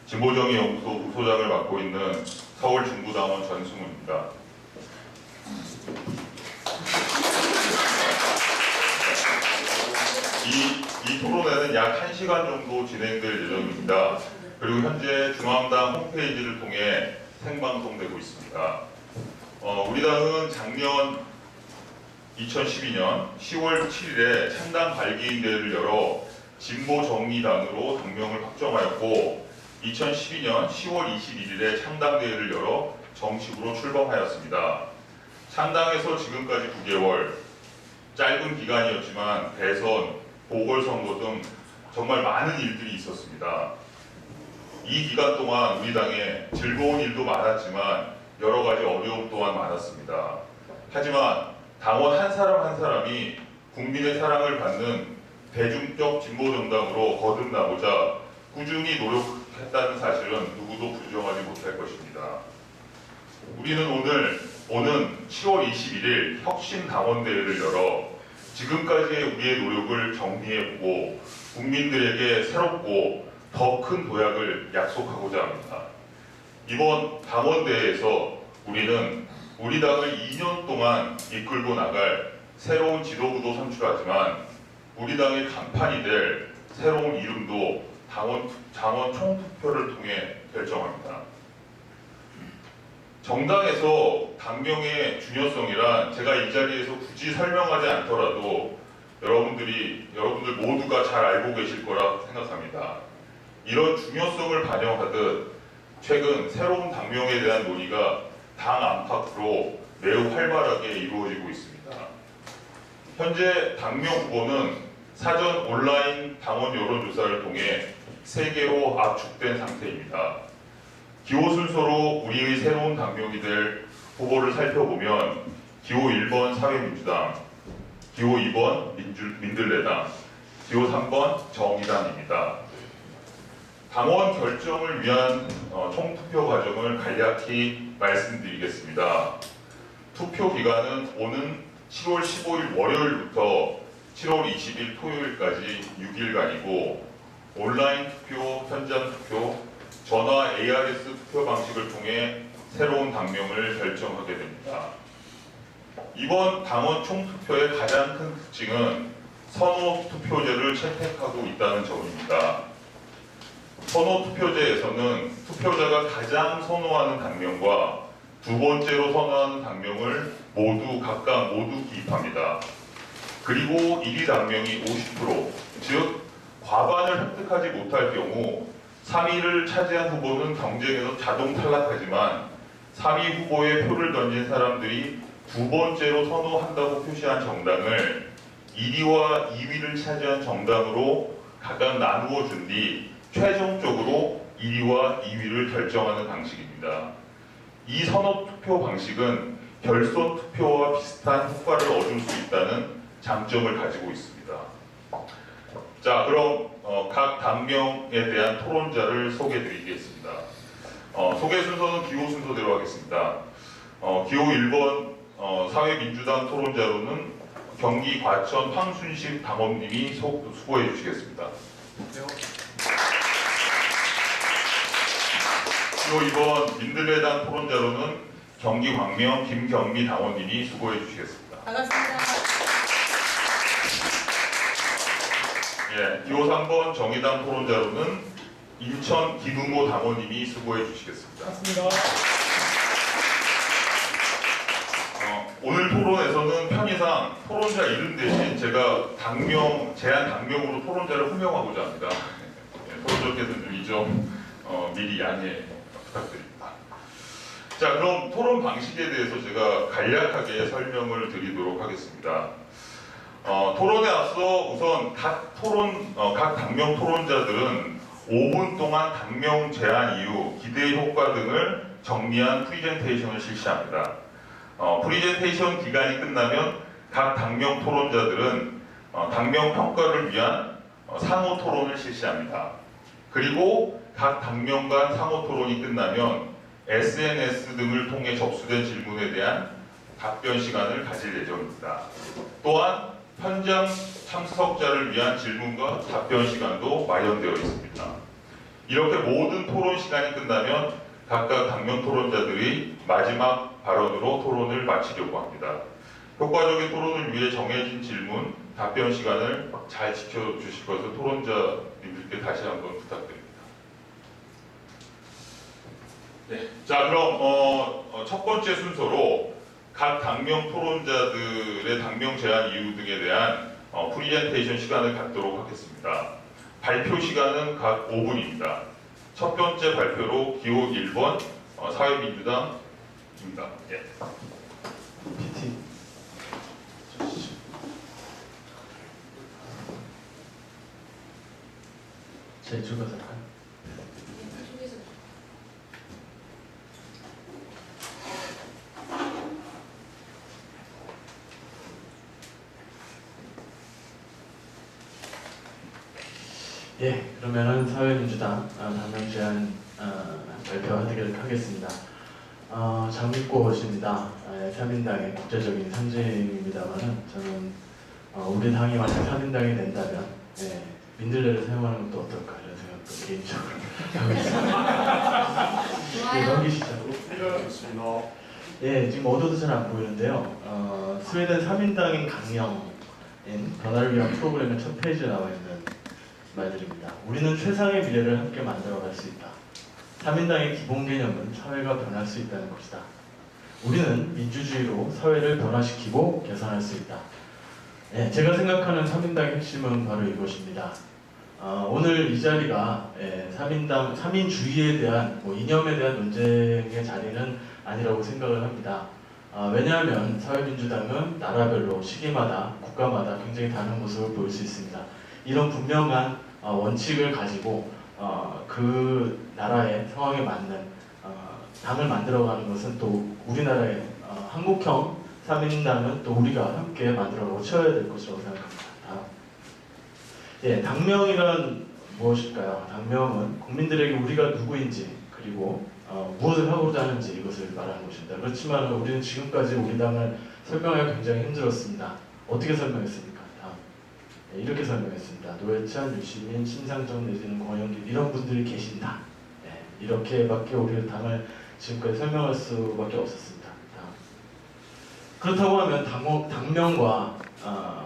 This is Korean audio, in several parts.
진보정의연구소 부소장을 맡고 있는 서울중부당원 전승우입니다. 이 토론회는 약 1시간 정도 진행될 예정입니다. 그리고 현재 중앙당 홈페이지를 통해 생방송되고 있습니다. 우리 당은 작년 2012년 10월 7일에 창당 발기인대회를 열어 진보정의당으로 당명을 확정하였고 2012년 10월 21일에 창당대회를 열어 정식으로 출범하였습니다. 창당에서 지금까지 9개월, 짧은 기간이었지만 대선, 보궐선거 등 정말 많은 일들이 있었습니다. 이 기간 동안 우리 당에 즐거운 일도 많았지만 여러 가지 어려움 또한 많았습니다. 하지만 당원 한 사람 한 사람이 국민의 사랑을 받는 대중적 진보정당으로 거듭나고자 꾸준히 노력했다는 사실은 누구도 부정하지 못할 것입니다. 우리는 오늘 오는 10월 21일 혁신당원대회를 열어 지금까지의 우리의 노력을 정리해보고 국민들에게 새롭고 더 큰 도약을 약속하고자 합니다. 이번 당원대회에서 우리는 우리 당을 2년 동안 이끌고 나갈 새로운 지도부도 선출하지만 우리 당의 간판이 될 새로운 이름도 당원 총투표를 통해 결정합니다. 정당에서 당명의 중요성이란 제가 이 자리에서 굳이 설명하지 않더라도 여러분들 모두가 잘 알고 계실 거라 생각합니다. 이런 중요성을 반영하듯 최근 새로운 당명에 대한 논의가 당 안팎으로 매우 활발하게 이루어지고 있습니다. 현재 당명 후보는 사전 온라인 당원 여론조사를 통해 3개로 압축된 상태입니다. 기호 순서로 우리의 새로운 당명이 될 후보를 살펴보면 기호 1번 사회민주당, 기호 2번 민들레당, 기호 3번 정의당입니다. 당원 결정을 위한 총투표 과정을 간략히 말씀드리겠습니다. 투표 기간은 오는 7월 15일 월요일부터 7월 20일 토요일까지 6일간이고 온라인 투표, 현장 투표, 전화 ARS 투표 방식을 통해 새로운 당명을 결정하게 됩니다. 이번 당원 총투표의 가장 큰 특징은 선호 투표제를 채택하고 있다는 점입니다. 선호 투표제에서는 투표자가 가장 선호하는 당명과 두 번째로 선호하는 당명을 각각 기입합니다. 그리고 1위 당명이 50%, 즉 과반을 획득하지 못할 경우 3위를 차지한 후보는 경쟁에서 자동 탈락하지만 3위 후보에 표를 던진 사람들이 두 번째로 선호한다고 표시한 정당을 1위와 2위를 차지한 정당으로 각각 나누어 준 뒤 최종적으로 1위와 2위를 결정하는 방식입니다. 이 선호 투표 방식은 결선 투표와 비슷한 효과를 얻을 수 있다는 장점을 가지고 있습니다. 자, 그럼 각 당명에 대한 토론자를 소개해드리겠습니다. 소개 순서는 기호 순서대로 하겠습니다. 기호 1번 사회민주당 토론자로는 경기 과천 황순식 당원님이 수고해 주시겠습니다. 기호 2번 민들레당 토론자로는 경기 광명 김경미 당원님이 수고해 주시겠습니다. 반갑습니다. 예, 기호 3번 정의당 토론자로는 인천 김웅호 당원님이 수고해 주시겠습니다. 반갑습니다. 오늘 토론에서는 편의상 토론자 이름 대신 제가 제한 당명으로 토론자를 호명하고자 합니다. 토론자께서는 이 점 미리 양해 부탁드립니다. 자, 그럼 토론 방식에 대해서 제가 간략하게 설명을 드리도록 하겠습니다. 토론에 앞서 우선 각 당명 토론자들은 5분 동안 당명 제안 이유, 기대 효과 등을 정리한 프리젠테이션을 실시합니다. 프리젠테이션 기간이 끝나면 각 당명 토론자들은 당명 평가를 위한 상호 토론을 실시합니다. 그리고 각 당명 간 상호 토론이 끝나면 SNS 등을 통해 접수된 질문에 대한 답변 시간을 가질 예정입니다. 또한 현장 참석자를 위한 질문과 답변 시간도 마련되어 있습니다. 이렇게 모든 토론 시간이 끝나면 각각 당면 토론자들이 마지막 발언으로 토론을 마치려고 합니다. 효과적인 토론을 위해 정해진 질문, 답변 시간을 잘 지켜주실 것을 토론자님들께 다시 한번 부탁드립니다. 네. 자, 그럼 첫 번째 순서로 각 당명 토론자들의 당명 제한 이유 등에 대한 프리젠테이션 시간을 갖도록 하겠습니다. 발표 시간은 각 5분입니다. 첫 번째 발표로 기호 1번 사회민주당입니다. 예. PT 제 이쪽에서 할까요? 예, 그러면은 사회민주당 당명 제안 발표하도록 하겠습니다. 장미꽃입니다. 3인당의 국제적인 상징입니다만은 저는 우리 당이 만약 3인당이 된다면 민들레를 사용하는 것도 어떨까 이런 생각도 개인적으로 하고 있습니다. 예, 넘기시죠. 예, 지금 어두워도 잘 안 보이는데요. 스웨덴 3인당인 강령인 변화를 위한 프로그램의 첫 페이지에 나와 있는 말들입니다. 우리는 최상의 미래를 함께 만들어갈 수 있다. 3인당의 기본 개념은 사회가 변할 수 있다는 것이다. 우리는 민주주의로 사회를 변화시키고 개선할 수 있다. 네, 제가 생각하는 3인당의 핵심은 바로 이것입니다. 오늘 이 자리가 3인주의에 대한 이념에 대한 논쟁의 자리는 아니라고 생각을 합니다. 왜냐하면 사회민주당은 나라별로 시기마다 국가마다 굉장히 다른 모습을 보일 수 있습니다. 이런 분명한 원칙을 가지고 그 나라의 상황에 맞는 당을 만들어가는 것은 또 우리나라의 한국형 3인당은 또 우리가 함께 만들어가고 채워야 될 것이라고 생각합니다. 예, 당명이란 무엇일까요? 당명은 국민들에게 우리가 누구인지 그리고 무엇을 하고자 하는지 이것을 말하는 것입니다. 그렇지만 우리는 지금까지 우리 당을 설명하기가 굉장히 힘들었습니다. 어떻게 설명했습니까? 이렇게 설명했습니다. 노회찬, 유시민, 신상정 내지는 권영길 이런 분들이 계신다. 이렇게밖에 우리 당을 지금까지 설명할 수밖에 없었습니다. 그렇다고 하면 당명과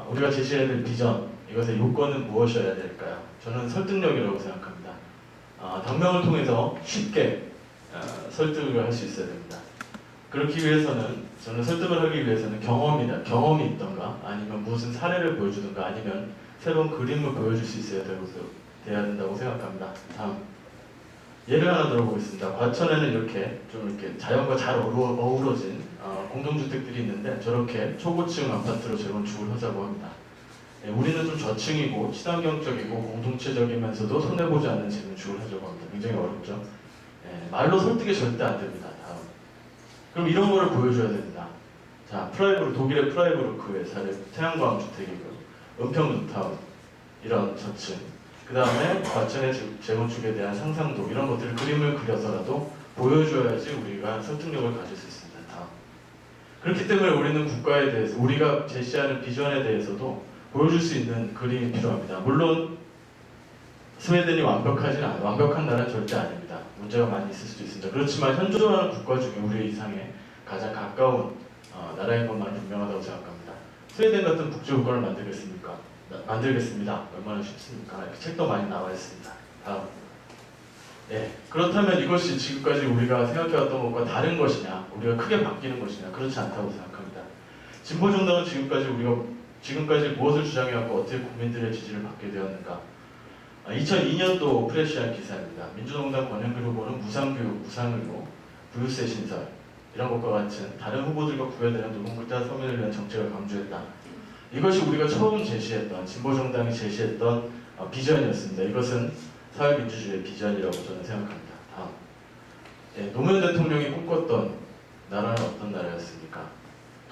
우리가 제시해야 될 비전 이것의 요건은 무엇이어야 될까요? 저는 설득력이라고 생각합니다. 당명을 통해서 쉽게 설득을 할 수 있어야 됩니다. 그렇기 위해서는 저는 설득을 하기 위해서는 경험이 있던가 아니면 무슨 사례를 보여주든가 아니면 새로운 그림을 보여줄 수 있어야 돼야 된다고 생각합니다. 다음 예를 하나 들어보겠습니다. 과천에는 이렇게 자연과 잘 어우러진 공동주택들이 있는데 저렇게 초고층 아파트로 재건축을 하자고 합니다. 우리는 좀 저층이고 친환경적이고 공동체적이면서도 손해보지 않는 재건축을 하자고 합니다. 굉장히 어렵죠. 말로 설득이 절대 안 됩니다. 다음. 그럼 이런 거를 보여줘야 됩니다. 자, 독일의 프라이부르크의 사례, 태양광 주택이고, 은평뉴타운, 이런 저층, 그 다음에 과천의 재건축에 대한 상상도, 이런 것들을 그림을 그려서라도 보여줘야지 우리가 설득력을 가질 수 있습니다. 다음. 그렇기 때문에 우리는 국가에 대해서, 우리가 제시하는 비전에 대해서도 보여줄 수 있는 그림이 필요합니다. 물론, 스웨덴이 완벽한 나라는 절대 아닙니다. 문제가 많이 있을 수도 있습니다. 그렇지만 현존하는 국가 중에 우리 이상에 가장 가까운 나라인 것만 분명하다고 생각합니다. 스웨덴 같은 국제국가를 만들겠습니다. 얼마나 쉽습니까? 이렇게 책도 많이 나와 있습니다. 다음. 그렇다면 이것이 지금까지 우리가 생각해왔던 것과 다른 것이냐, 우리가 크게 바뀌는 것이냐, 그렇지 않다고 생각합니다. 진보정당은 지금까지 무엇을 주장해왔고 어떻게 국민들의 지지를 받게 되었는가? 2002년도 프레시한 기사입니다. 민주정당 권영길 후보는 무상교육, 무상의료, 부유세 신설 이런 것과 같은 다른 후보들과 구별되는 노동불자 서민을 위한 정책을 강조했다. 이것이 우리가 처음 제시했던 진보정당이 제시했던 비전이었습니다. 이것은 사회민주주의의 비전이라고 저는 생각합니다. 다음. 노무현 대통령이 꿈꿨던 나라는 어떤 나라였습니까?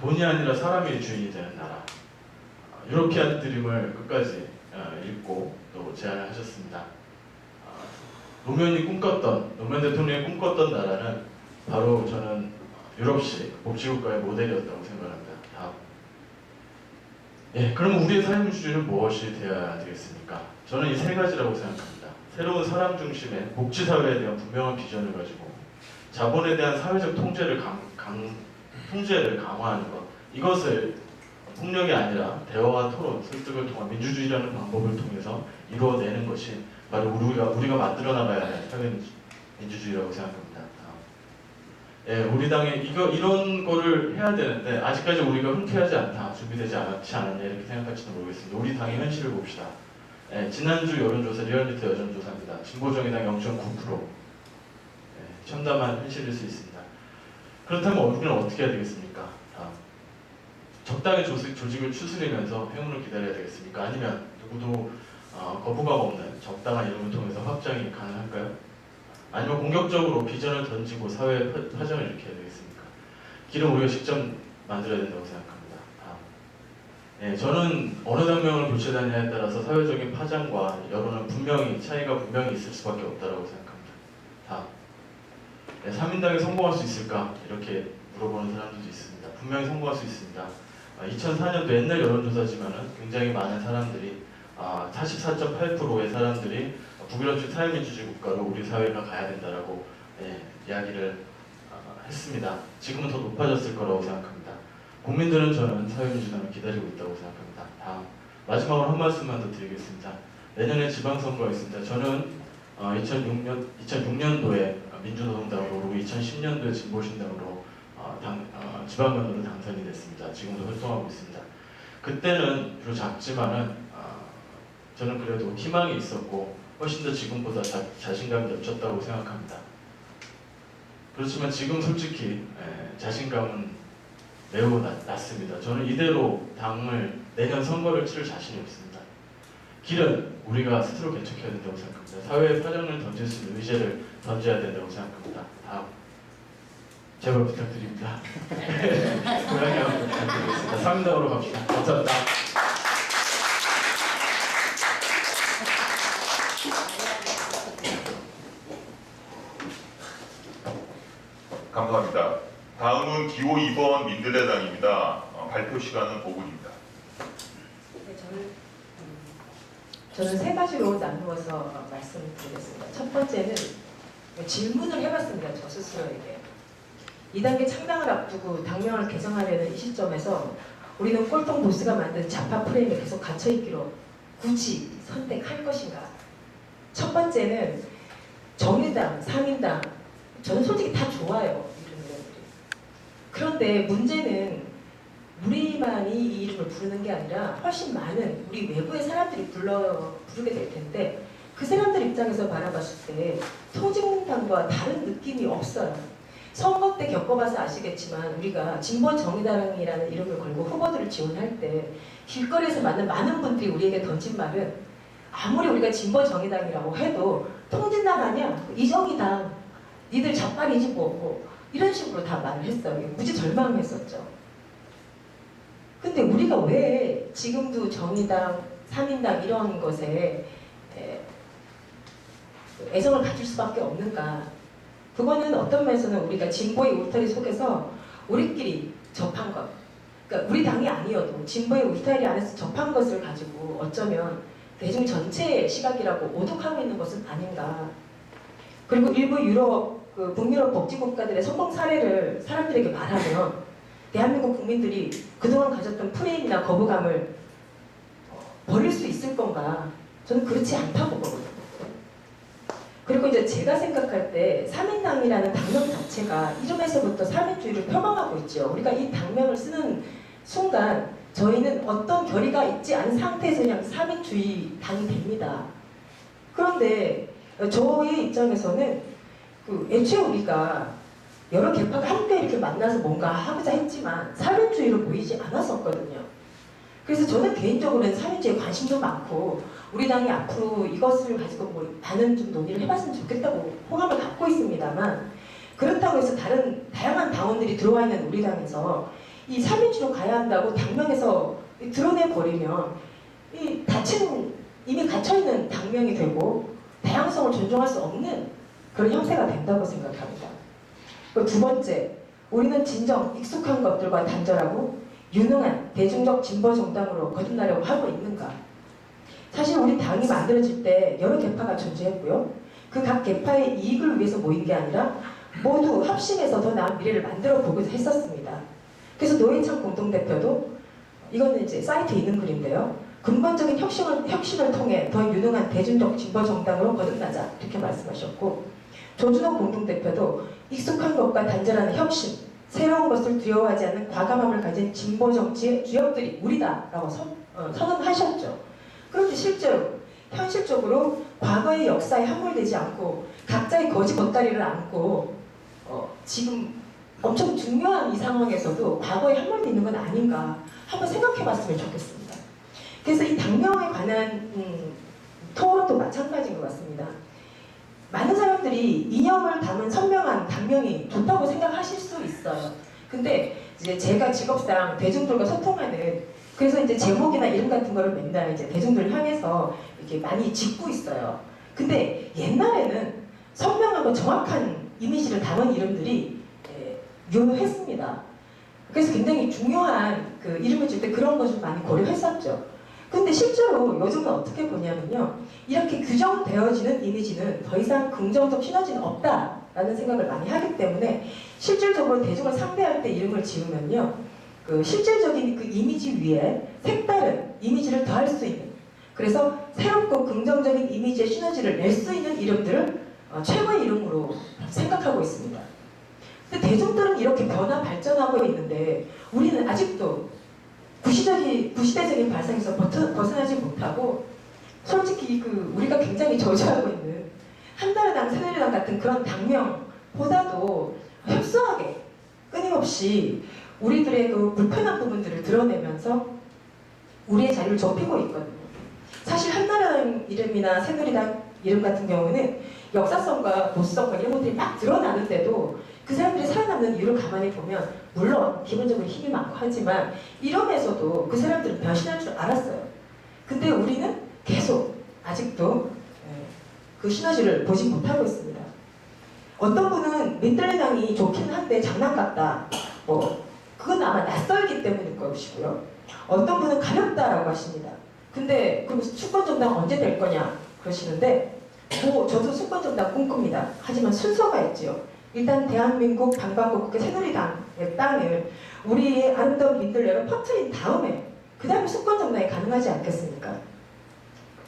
돈이 아니라 사람이 주인이 되는 나라. 유로피안 드림을 끝까지 읽고 또 제안을 하셨습니다. 노무현 대통령이 꿈꿨던 나라는 바로 저는 유럽식 복지국가의 모델이었다고 생각합니다. 다음. 예, 그럼 우리의 사회민주주의는 무엇이 되어야 되겠습니까? 저는 이 세 가지라고 생각합니다. 새로운 사람 중심의 복지사회에 대한 분명한 비전을 가지고 자본에 대한 사회적 통제를 강화하는 것, 이것을 폭력이 아니라 대화와 토론, 설득을 통한 민주주의라는 방법을 통해서 이루어내는 것이 바로 우리가 만들어 나가야 할 사회민주주의라고 생각합니다. 예, 우리 당에 이런 거를 해야 되는데 아직까지 우리가 흔쾌하지 않다, 준비되지 않지 않았냐 이렇게 생각할지도 모르겠습니다. 우리 당의 현실을 봅시다. 예, 지난주 여론조사, 리얼미터 여론조사입니다. 진보정의당 0.9%. 예, 참담한 현실일 수 있습니다. 그렇다면 우리는 어떻게 해야 되겠습니까? 적당히 조직을 추스리면서 행운을 기다려야 되겠습니까? 아니면 누구도 거부감 없는 적당한 이름을 통해서 확장이 가능할까요? 아니면 공격적으로 비전을 던지고 사회에 파장을 일으켜야 되겠습니까? 길은 우리가 직접 만들어야 된다고 생각합니다. 예, 저는 어느 당명을 교체하느냐에 따라서 사회적인 파장과 여론은 차이가 분명히 있을 수밖에 없다고 생각합니다. 예, 3인당이 성공할 수 있을까? 이렇게 물어보는 사람들도 있습니다. 분명히 성공할 수 있습니다. 2004년도 옛날 여론조사지만은 굉장히 많은 사람들이 44.8%의 사람들이 북유럽식 사회민주주의 국가로 우리 사회가 가야 된다라고 이야기를 했습니다. 지금은 더 높아졌을 거라고 생각합니다. 국민들은 저는 사회민주당을 기다리고 있다고 생각합니다. 다음 마지막으로 한 말씀만 더 드리겠습니다. 내년에 지방선거가 있습니다. 저는 2006년도에 민주노동당으로 오르고 2010년도에 진보신당으로 지방선거로 당선이 됐습니다. 지금도 활동하고 있습니다. 그때는 비록 작지만은 저는 그래도 희망이 있었고 훨씬 더 지금보다 자신감이 넘쳤다고 생각합니다. 그렇지만 지금 솔직히 자신감은 매우 낮습니다. 저는 이대로 당을 내년 선거를 치를 자신이 없습니다. 길은 우리가 스스로 개척해야 된다고 생각합니다. 사회에 파장을 던질 수 있는 의제를 던져야 된다고 생각합니다. 다음 제발 부탁드립니다. 고양이 한번 부탁드리겠습니다. 3인당으로 갑시다. 감사합니다. 감사합니다. 다음은 기호 2번 민들레당입니다. 발표 시간은 5분입니다. 네, 저는 세 가지로 나누어서 말씀을 드리겠습니다. 첫 번째는 질문을 해봤습니다. 저 스스로에게. 2단계 창당을 앞두고 당명을 개정하려는 이 시점에서 우리는 꼴통 보스가 만든 좌파 프레임에 계속 갇혀있기로 굳이 선택할 것인가. 첫 번째는 정의당, 3인당 저는 솔직히 다 좋아요. 이름들이. 그런데 문제는 우리만이 이 이름을 부르는 게 아니라 훨씬 많은 우리 외부의 사람들이 부르게 될 텐데 그 사람들 입장에서 바라봤을 때 통진당과 다른 느낌이 없어요. 선거 때 겪어봐서 아시겠지만 우리가 진보정의당이라는 이름을 걸고 후보들을 지원할 때 길거리에서 만난 많은 분들이 우리에게 던진 말은 아무리 우리가 진보정의당이라고 해도 통진당 아니야? 이정의당 니들 좌빨이지 뭐 이런 식으로 다 말을 했어요. 무지 절망했었죠. 근데 우리가 왜 지금도 정의당, 3인당 이런 것에 애정을 가질 수밖에 없는가. 그거는 어떤 면에서는 우리가 진보의 울타리 속에서 우리끼리 접한 것, 그러니까 우리 당이 아니어도 진보의 울타리 안에서 접한 것을 가지고 어쩌면 대중 전체의 시각이라고 오독하고 있는 것은 아닌가. 그리고 일부 북유럽 복지국가들의 성공 사례를 사람들에게 말하면 대한민국 국민들이 그동안 가졌던 프레임이나 거부감을 버릴 수 있을 건가? 저는 그렇지 않다고 보거든요. 그리고 이제 제가 생각할 때 3인당이라는 당명 자체가 이름에서부터 사민주의를 표방하고 있죠. 우리가 이 당명을 쓰는 순간 저희는 어떤 결의가 있지 않은 상태에서 그냥 3인주의 당이 됩니다. 그런데 저의 입장에서는 애초에 우리가 여러 계파가 함께 이렇게 만나서 뭔가 하고자 했지만 3인주의로 보이지 않았었거든요. 그래서 저는 개인적으로는 3인주의에 관심도 많고 우리 당이 앞으로 이것을 가지고 많은 좀 논의를 해봤으면 좋겠다고 호감을 갖고 있습니다만 그렇다고 해서 다양한 당원들이 들어와 있는 우리 당에서 이 3인주의로 가야 한다고 당명에서 드러내버리면 이미 갇혀있는 당명이 되고 다양성을 존중할 수 없는 그런 형태가 된다고 생각합니다. 두 번째, 우리는 진정 익숙한 것들과 단절하고 유능한 대중적 진보 정당으로 거듭나려고 하고 있는가? 사실 우리 당이 만들어질 때 여러 계파가 존재했고요. 그 각 계파의 이익을 위해서 모인 게 아니라 모두 합심해서 더 나은 미래를 만들어 보고자 했었습니다. 그래서 노회찬 공동대표도 이거는 이제 사이트에 있는 글인데요. 근본적인 혁신을 통해 더 유능한 대중적 진보 정당으로 거듭나자 이렇게 말씀하셨고, 조준호 공동대표도 익숙한 것과 단절하는 혁신, 새로운 것을 두려워하지 않는 과감함을 가진 진보 정치의 주역들이 우리다라고 선언하셨죠. 그런데 실제로 현실적으로 과거의 역사에 함몰되지 않고 각자의 거지 보따리를 안고 지금 엄청 중요한 이 상황에서도 과거에 함몰되어 있는 건 아닌가 한번 생각해 봤으면 좋겠습니다. 그래서 이 당명에 관한 토론도 마찬가지인 것 같습니다. 많은 사람들이 이념을 담은 선명한 당명이 좋다고 생각하실 수 있어요. 근데 이제 제가 직업상 대중들과 소통하는, 그래서 이제 제목이나 이름 같은 거를 맨날 이제 대중들을 향해서 이렇게 많이 짓고 있어요. 근데 옛날에는 선명하고 정확한 이미지를 담은 이름들이 유효했습니다. 그래서 굉장히 중요한 그 이름을 줄 때 그런 것을 많이 고려했었죠. 근데 실제로 요즘은 어떻게 보냐면요, 이렇게 규정되어지는 이미지는 더 이상 긍정적 시너지는 없다라는 생각을 많이 하기 때문에 실질적으로 대중을 상대할 때 이름을 지으면요, 그 실질적인 그 이미지 위에 색다른 이미지를 더할 수 있는, 그래서 새롭고 긍정적인 이미지의 시너지를 낼 수 있는 이름들을 최고의 이름으로 생각하고 있습니다. 근데 대중들은 이렇게 변화 발전하고 있는데 우리는 아직도 구시대적인 발상에서 벗어나지 못하고, 솔직히 그 우리가 굉장히 저주하고 있는 한나라당, 새누리당 같은 그런 당명보다도 협소하게 끊임없이 우리들의 그 불편한 부분들을 드러내면서 우리의 자리를 좁히고 있거든요. 사실 한나라당 이름이나 새누리당 이름 같은 경우는 역사성과 보수성과 이런 것들이 막 드러나는데도 그 사람들이 살아남는 이유를 가만히 보면 물론 기본적으로 힘이 많고 하지만 이러면서도 그 사람들은 변신할 줄 알았어요. 근데 우리는 계속 아직도 그 시너지를 보지 못하고 있습니다. 어떤 분은 민들레당이 좋긴 한데 장난 같다, 그건 아마 낯설기 때문일 것이고요. 어떤 분은 가볍다라고 하십니다. 근데 그럼 수권정당 언제 될 거냐 그러시는데, 저도 수권정당 꿈꿉니다. 하지만 순서가 있지요. 일단 대한민국 방방곡곡의 새누리당의 땅을 우리의 아름다운 민들레로 퍼뜨린 다음에 그 다음에 수권정당이 가능하지 않겠습니까?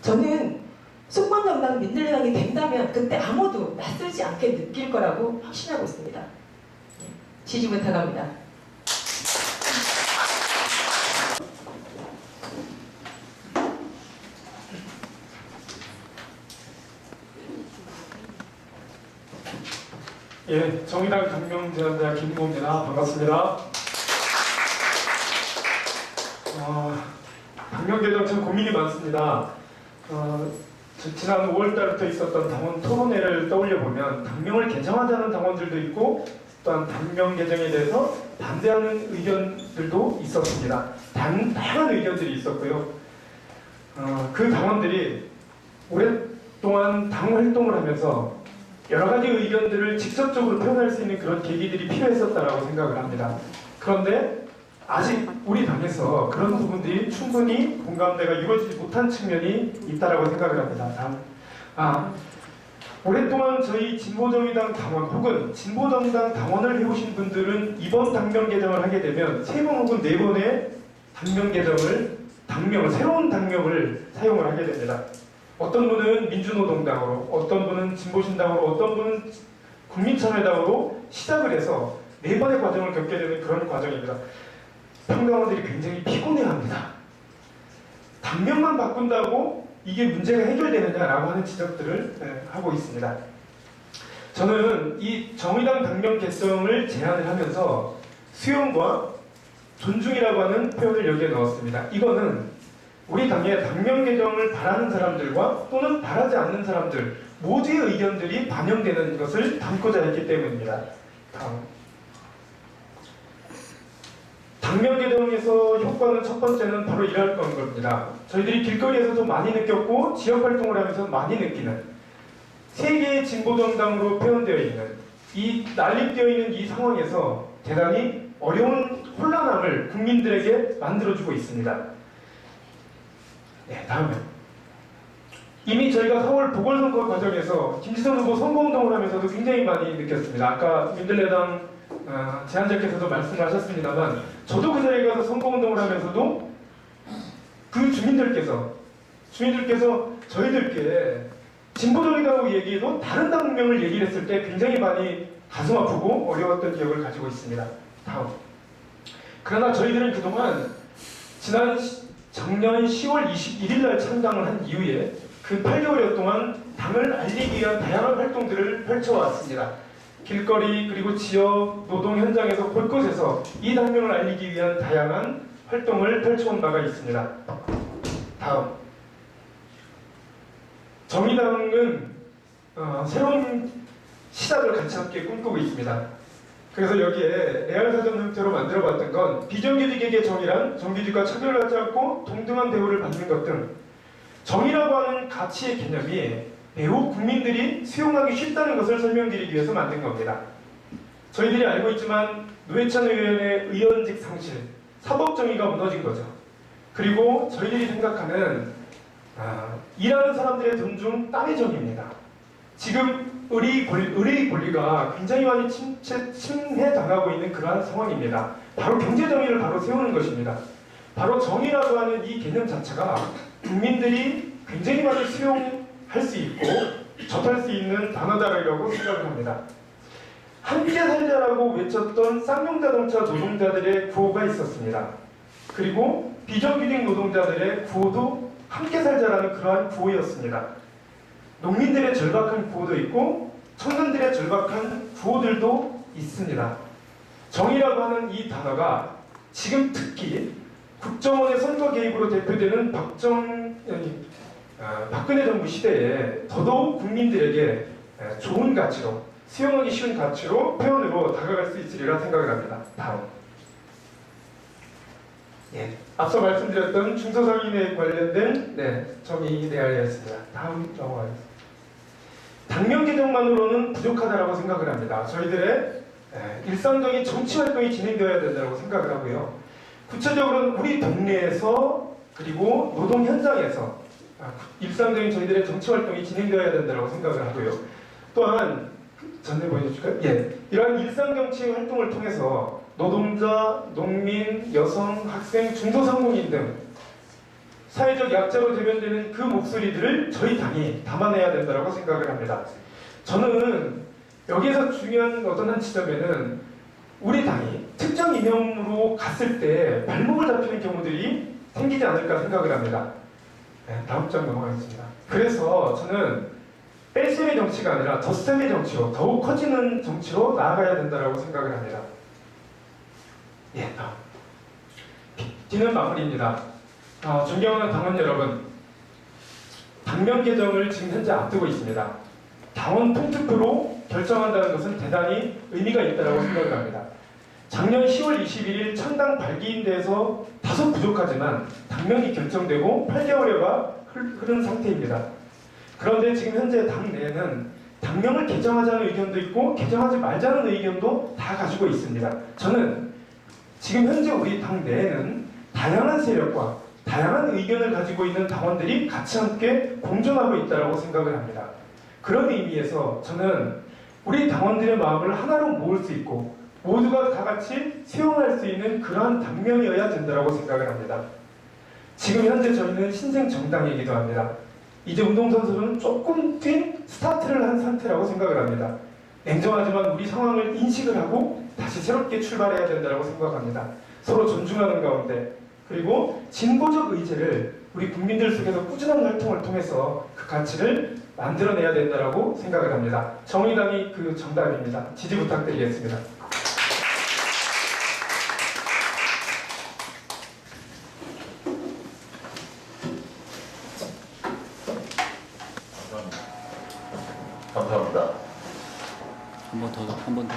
저는 수권정당 민들레당이 된다면 그때 아무도 낯설지 않게 느낄 거라고 확신하고 있습니다. 지지 부탁합니다. 예, 정의당 당명제안자 김무호입니다. 반갑습니다. 당명 개정 참 고민이 많습니다. 지난 5월달부터 있었던 당원 토론회를 떠올려 보면 당명을 개정하자는 당원들도 있고, 또한 당명 개정에 대해서 반대하는 의견들도 있었습니다. 다양한 의견들이 있었고요. 그 당원들이 오랫동안 당 활동을 하면서 여러 가지 의견들을 직접적으로 표현할 수 있는 그런 계기들이 필요했었다라고 생각을 합니다. 그런데 아직 우리 당에서 그런 부분들이 충분히 공감대가 이루어지지 못한 측면이 있다라고 생각을 합니다. 오랫동안 저희 진보정의당 당원 혹은 진보정의당 당원을 해오신 분들은 이번 당명 개정을 하게 되면 3번 혹은 4번의 당명 개정을, 새로운 당명을 사용을 하게 됩니다. 어떤 분은 민주노동당으로, 어떤 분은 진보신당으로, 어떤 분은 국민참여당으로 시작을 해서 4번의 과정을 겪게 되는 그런 과정입니다. 평당원들이 굉장히 피곤해합니다. 당명만 바꾼다고 이게 문제가 해결되느냐라고 하는 지적들을 하고 있습니다. 저는 이 정의당 당명 개정을 제안을 하면서 수용과 존중이라고 하는 표현을 여기에 넣었습니다. 이거는 우리 당의 당명 개정을 바라는 사람들과 또는 바라지 않는 사람들 모두의 의견들이 반영되는 것을 담고자 했기 때문입니다. 당명 개정에서 효과는 첫 번째는 바로 이럴 겁니다. 저희들이 길거리에서도 많이 느꼈고 지역 활동을 하면서 많이 느끼는, 세계의 진보정당으로 표현되어 있는, 이 난립되어 있는 이 상황에서 대단히 어려운 혼란함을 국민들에게 만들어주고 있습니다. 네, 다음에 이미 저희가 4월 보궐선거 과정에서 김지선 후보 선거운동을 하면서도 굉장히 많이 느꼈습니다. 아까 민들레당 제안자께서도 말씀하셨습니다만 저도 그 자리에 가서 선거운동을 하면서도 그 주민들께서 저희들께 진보정의당하고 얘기해도 다른 당명을 얘기를 했을 때 굉장히 많이 가슴 아프고 어려웠던 기억을 가지고 있습니다. 다음. 그러나 저희들은 그동안 작년 10월 21일 날 창당을 한 이후에 그 8개월여 동안 당을 알리기 위한 다양한 활동들을 펼쳐왔습니다. 길거리 그리고 지역 노동 현장에서 곳곳에서 이 당명을 알리기 위한 다양한 활동을 펼쳐온 바가 있습니다. 다음. 정의당은 새로운 시작을 같이 함께 꿈꾸고 있습니다. 그래서 여기에 레알사전 형태로 만들어봤던 건 비정규직에게 정의란 정규직과 차별하지 않고 동등한 대우를 받는 것 등 정의라고 하는 가치의 개념이 매우 국민들이 수용하기 쉽다는 것을 설명드리기 위해서 만든 겁니다. 저희들이 알고 있지만 노회찬 의원의 의원직 상실, 사법정의가 무너진 거죠. 그리고 저희들이 생각하는 일하는 사람들의 돈 중 땀의 정의입니다. 지금 의뢰의 권리가 굉장히 많이 침해당하고 있는 그러한 상황입니다. 바로 경제정의를 바로 세우는 것입니다. 바로 정의라고 하는 이 개념 자체가 국민들이 굉장히 많이 수용할 수 있고 접할 수 있는 단어다라고 생각을 합니다. 함께 살자라고 외쳤던 쌍용자동차 노동자들의 구호가 있었습니다. 그리고 비정규직 노동자들의 구호도 함께 살자라는 그러한 구호였습니다. 농민들의 절박한 구호도 있고 청년들의 절박한 구호들도 있습니다. 정의라고 하는 이 단어가 지금 특히 국정원의 선거 개입으로 대표되는 박근혜 정부 시대에 더더욱 국민들에게 좋은 가치로 수용하기 쉬운 가치로 표현으로 다가갈 수 있으리라 생각을 합니다. 다음. 앞서 말씀드렸던 중소상인에 관련된 정의 내용이었습니다. 다음 넘어가겠습니다. 당면 개정만으로는 부족하다고 생각을 합니다. 저희들의 일상적인 정치 활동이 진행되어야 된다고 생각을 하고요. 구체적으로는 우리 동네에서 그리고 노동 현장에서 일상적인 저희들의 정치 활동이 진행되어야 된다고 생각을 하고요. 또한 전에 보여줄까요? 이러한 일상 정치 활동을 통해서 노동자, 농민, 여성, 학생, 중소상공인 등 사회적 약자로 대변되는 그 목소리들을 저희 당이 담아내야 된다고 생각을 합니다. 저는 여기에서 중요한 어떤 한 지점에는 우리 당이 특정 이념으로 갔을 때 발목을 잡히는 경우들이 생기지 않을까 생각을 합니다. 다음 장 넘어가겠습니다. 그래서 저는 뺄셈의 정치가 아니라 덧셈의 정치로 더욱 커지는 정치로 나아가야 된다고 생각을 합니다. 다음. 뒤는 마무리입니다. 존경하는 당원 여러분, 당면 개정을 지금 현재 앞두고 있습니다. 당원 통투표로 결정한다는 것은 대단히 의미가 있다고 생각을 합니다. 작년 10월 21일 창당 발기인대에서 다소 부족하지만 당명이 결정되고 8개월여가 흐른 상태입니다. 그런데 지금 현재 당 내에는 당명을 개정하자는 의견도 있고 개정하지 말자는 의견도 다 가지고 있습니다. 저는 지금 현재 우리 당 내에는 다양한 세력과 다양한 의견을 가지고 있는 당원들이 같이 함께 공존하고 있다고 생각을 합니다. 그런 의미에서 저는 우리 당원들의 마음을 하나로 모을 수 있고 모두가 다 같이 수용할 수 있는 그러한 당명이어야 된다고 생각을 합니다. 지금 현재 저희는 신생 정당이기도 합니다. 이제 운동선수는 조금 뛴 스타트를 한 상태라고 생각을 합니다. 냉정하지만 우리 상황을 인식을 하고 다시 새롭게 출발해야 된다고 생각합니다. 서로 존중하는 가운데 그리고 진보적 의제를 우리 국민들 속에서 꾸준한 활동을 통해서 그 가치를 만들어내야 된다고 생각을 합니다. 정의당이 그 정답입니다. 지지 부탁드리겠습니다. 감사합니다. 한 번 더.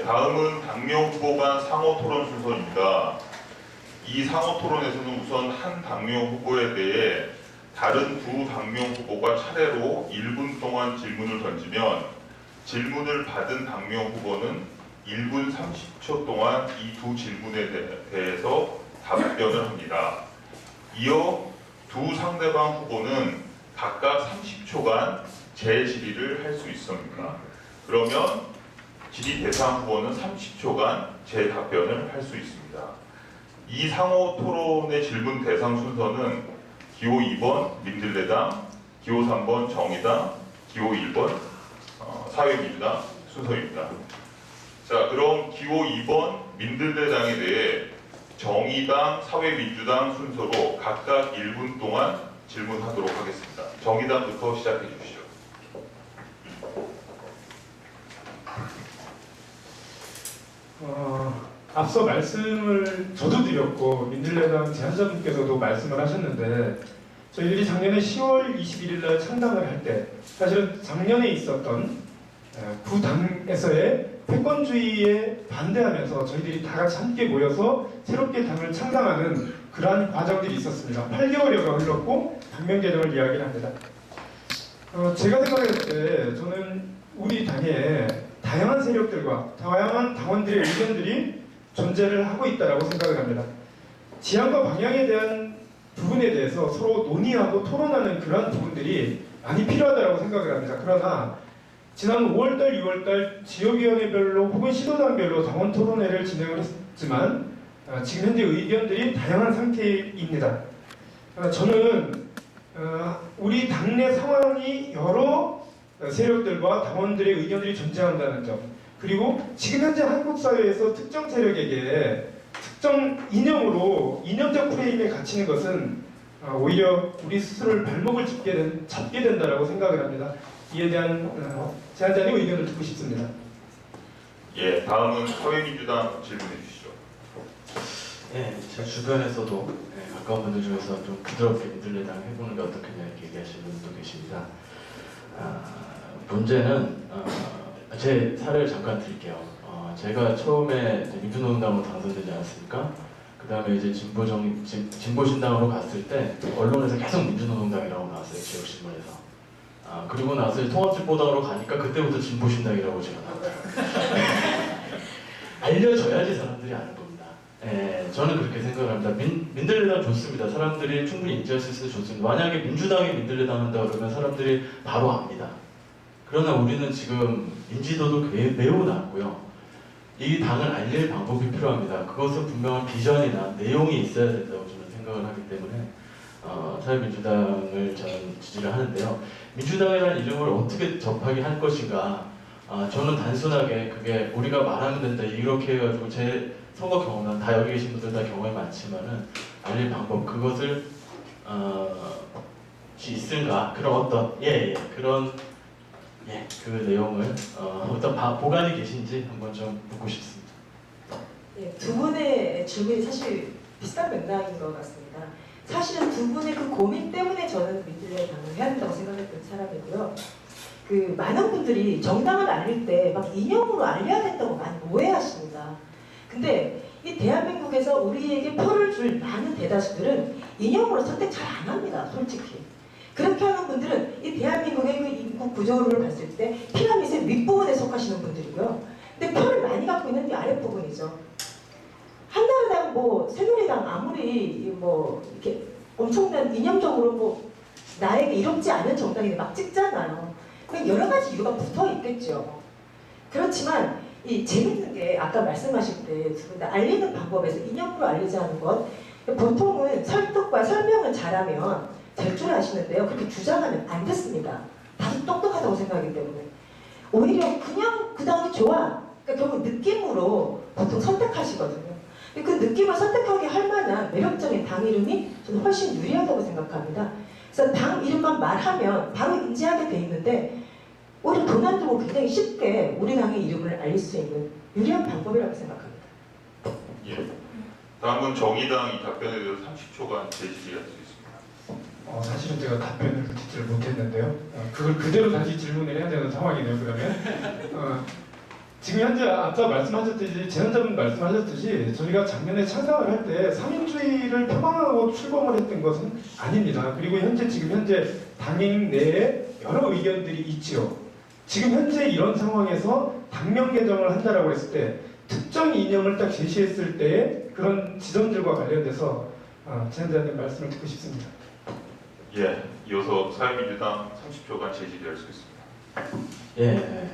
다음은 당명 후보 간 상호 토론 순서입니다. 이 상호 토론에서는 우선 한 당명 후보에 대해 다른 두 당명 후보가 차례로 1분 동안 질문을 던지면 질문을 받은 당명 후보는 1분 30초 동안 이 두 질문에 대해서 답변을 합니다. 이어 두 상대방 후보는 각각 30초간 재질의를 할 수 있습니다. 그러면 질의 대상 후보는 30초간 재답변을 할 수 있습니다. 이 상호 토론의 질문 대상 순서는 기호 2번 민들레당, 기호 3번 정의당, 기호 1번 사회민주당 순서입니다. 자, 그럼 기호 2번 민들레당에 대해 정의당, 사회민주당 순서로 각각 1분 동안 질문하도록 하겠습니다. 정의당부터 시작해 주시죠. 앞서 말씀을 저도 드렸고 민들레당 제안자분께서도 말씀을 하셨는데 저희들이 작년에 10월 21일 날 창당을 할 때 사실은 작년에 있었던 구당에서의 패권주의에 반대하면서 저희들이 다 같이 함께 모여서 새롭게 당을 창당하는 그러한 과정들이 있었습니다. 8개월여가 흘렀고 당명 개정을 이야기를 합니다. 제가 생각할 때 저는 우리 당에 다양한 세력들과 다양한 당원들의 의견들이 존재를 하고 있다고 생각을 합니다. 지향과 방향에 대한 부분에 대해서 서로 논의하고 토론하는 그러한 부분들이 많이 필요하다고 생각을 합니다. 그러나 지난 5월달, 6월달 지역위원회별로 혹은 시도당별로 당원 토론회를 진행을 했지만 지금 현재 의견들이 다양한 상태입니다. 저는 우리 당내 상황이 여러 세력들과 당원들의 의견들이 존재한다는 점, 그리고 지금 현재 한국 사회에서 특정 세력에게 특정 이념적 프레임에 갇히는 것은 오히려 우리 스스로를 발목을 잡게 된다고 생각을 합니다. 이에 대한 제안자님 의견을 듣고 싶습니다. 예, 다음은 사회민주당 질문해 주시죠. 예, 제 주변에서도 가까운 분들 중에서 좀 부드럽게 민들레당 해보는 게 어떻겠냐 이렇게 얘기하시는 분도 계십니다. 문제는 제 사례를 잠깐 드릴게요. 제가 처음에 민주노동당으로 당선되지 않았습니까? 그 다음에 이제 진보신당으로 갔을 때 언론에서 계속 민주노동당이라고 나왔어요. 지역신문에서. 그리고 나서 통합진보당으로 가니까 그때부터 진보신당이라고 제가 나왔어요. 알려져야지 사람들이 아는 겁니다. 저는 그렇게 생각을 합니다. 민들레당 좋습니다. 사람들이 충분히 인지할 수 있어서 좋습니다. 만약에 민주당이 민들레당 한다 그러면 사람들이 바로 압니다. 그러나 우리는 지금 인지도도 매우 낮고요. 이 당을 알릴 방법이 필요합니다. 그것은 분명한 비전이나 내용이 있어야 된다고 저는 생각을 하기 때문에 사회민주당을 저는 지지를 하는데요. 민주당이라는 이름을 어떻게 접하게 할 것인가, 저는 단순하게 그게 우리가 말하면 된다 이렇게 해가지고 제 선거 경험은 다 여기 계신 분들 다 경험이 많지만은 알릴 방법, 그것을 있을까, 그런 어떤 그런 그 내용을 어떤 보관이 계신지 한번 좀 묻고 싶습니다. 예, 두 분의 질문이 사실 비슷한 맥락인 것 같습니다. 사실은 두 분의 그 고민 때문에 저는 민들레당을 해야 된다고 생각했던 사람이고요. 그 많은 분들이 정당을 알릴 때 막 이념으로 알려야 된다고 많이 오해하십니다. 근데 이 대한민국에서 우리에게 표를 줄 많은 대다수들은 이념으로 선택 잘 안 합니다. 솔직히. 그렇게 하는 분들은 이 대한민국의 그 인구 구조를 봤을 때 피라미드 윗부분에 속하시는 분들이고요. 근데 표를 많이 갖고 있는 게 아랫부분이죠. 한나라당, 새누리당 아무리 이렇게 엄청난 이념적으로 나에게 이롭지 않은 정당이 막 찍잖아요. 여러 가지 이유가 붙어 있겠죠. 그렇지만 이 재밌는 게 아까 말씀하실 때 두 분 다 알리는 방법에서 이념으로 알리지 않은 것, 보통은 설득과 설명을 잘하면 될 줄 아시는데요. 그렇게 주장하면 안 됐습니다. 다소 똑똑하다고 생각하기 때문에. 오히려 그냥 그 당이 좋아. 그러니까 결국 느낌으로 보통 선택하시거든요. 그 느낌을 선택하게 할 만한 매력적인 당 이름이 저는 훨씬 유리하다고 생각합니다. 그래서 당 이름만 말하면 바로 인지하게 돼 있는데 오히려 돈 안 들고 굉장히 쉽게 우리 당의 이름을 알릴 수 있는 유리한 방법이라고 생각합니다. 예. 다음은 정의당 이 답변에 대해서 30초간 제시할 수 있습니다. 사실은 제가 답변을 듣지를 못했는데요. 그걸 그대로 다시 질문을 해야 되는 상황이네요. 그러면 지금 현재 아까 말씀하셨듯이 재현자분 말씀하셨듯이 저희가 작년에 창당을 할 때 3인주의를 표방하고 출범을 했던 것은 아닙니다. 그리고 지금 현재 당행 내에 여러 의견들이 있지요. 지금 현재 이런 상황에서 당명 개정을 한다라고 했을 때 특정 이념을 딱 제시했을 때 그런 지점들과 관련돼서 재현자님 말씀을 듣고 싶습니다. 예, 이어서 사회민주당 30초간 제지할 수 있습니다. 예,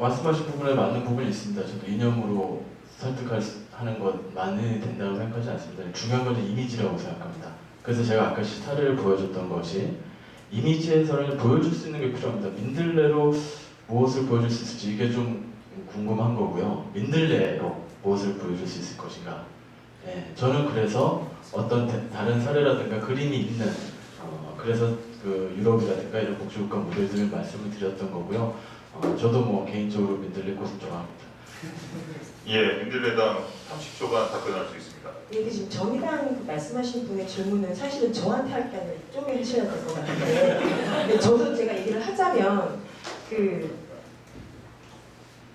말씀하신 부분에 맞는 부분이 있습니다. 저도 이념으로 설득하는 것 많이 된다고 생각하지 않습니다. 중요한 것은 이미지라고 생각합니다. 그래서 제가 아까 시타를 보여줬던 것이 이미지 해설을 보여줄 수 있는 게 필요합니다. 민들레로 무엇을 보여줄 수 있을지 이게 좀 궁금한 거고요. 민들레로 무엇을 보여줄 수 있을 것인가. 예, 저는 그래서 어떤 다른 사례라든가 그림이 있는 그래서 그 유럽이라든가 이런 복지국가 모델들을 말씀을 드렸던 거고요. 저도 뭐 개인적으로 민들레 꽃을 좋아합니다. 예, 민들레당 30초간 답변할 수 있습니다. 예, 지금 정의당 말씀하신 분의 질문은 사실은 저한테 할 게 아니라 이쪽에 하셔야 될 것 같은데 근데 저도 제가 얘기를 하자면 그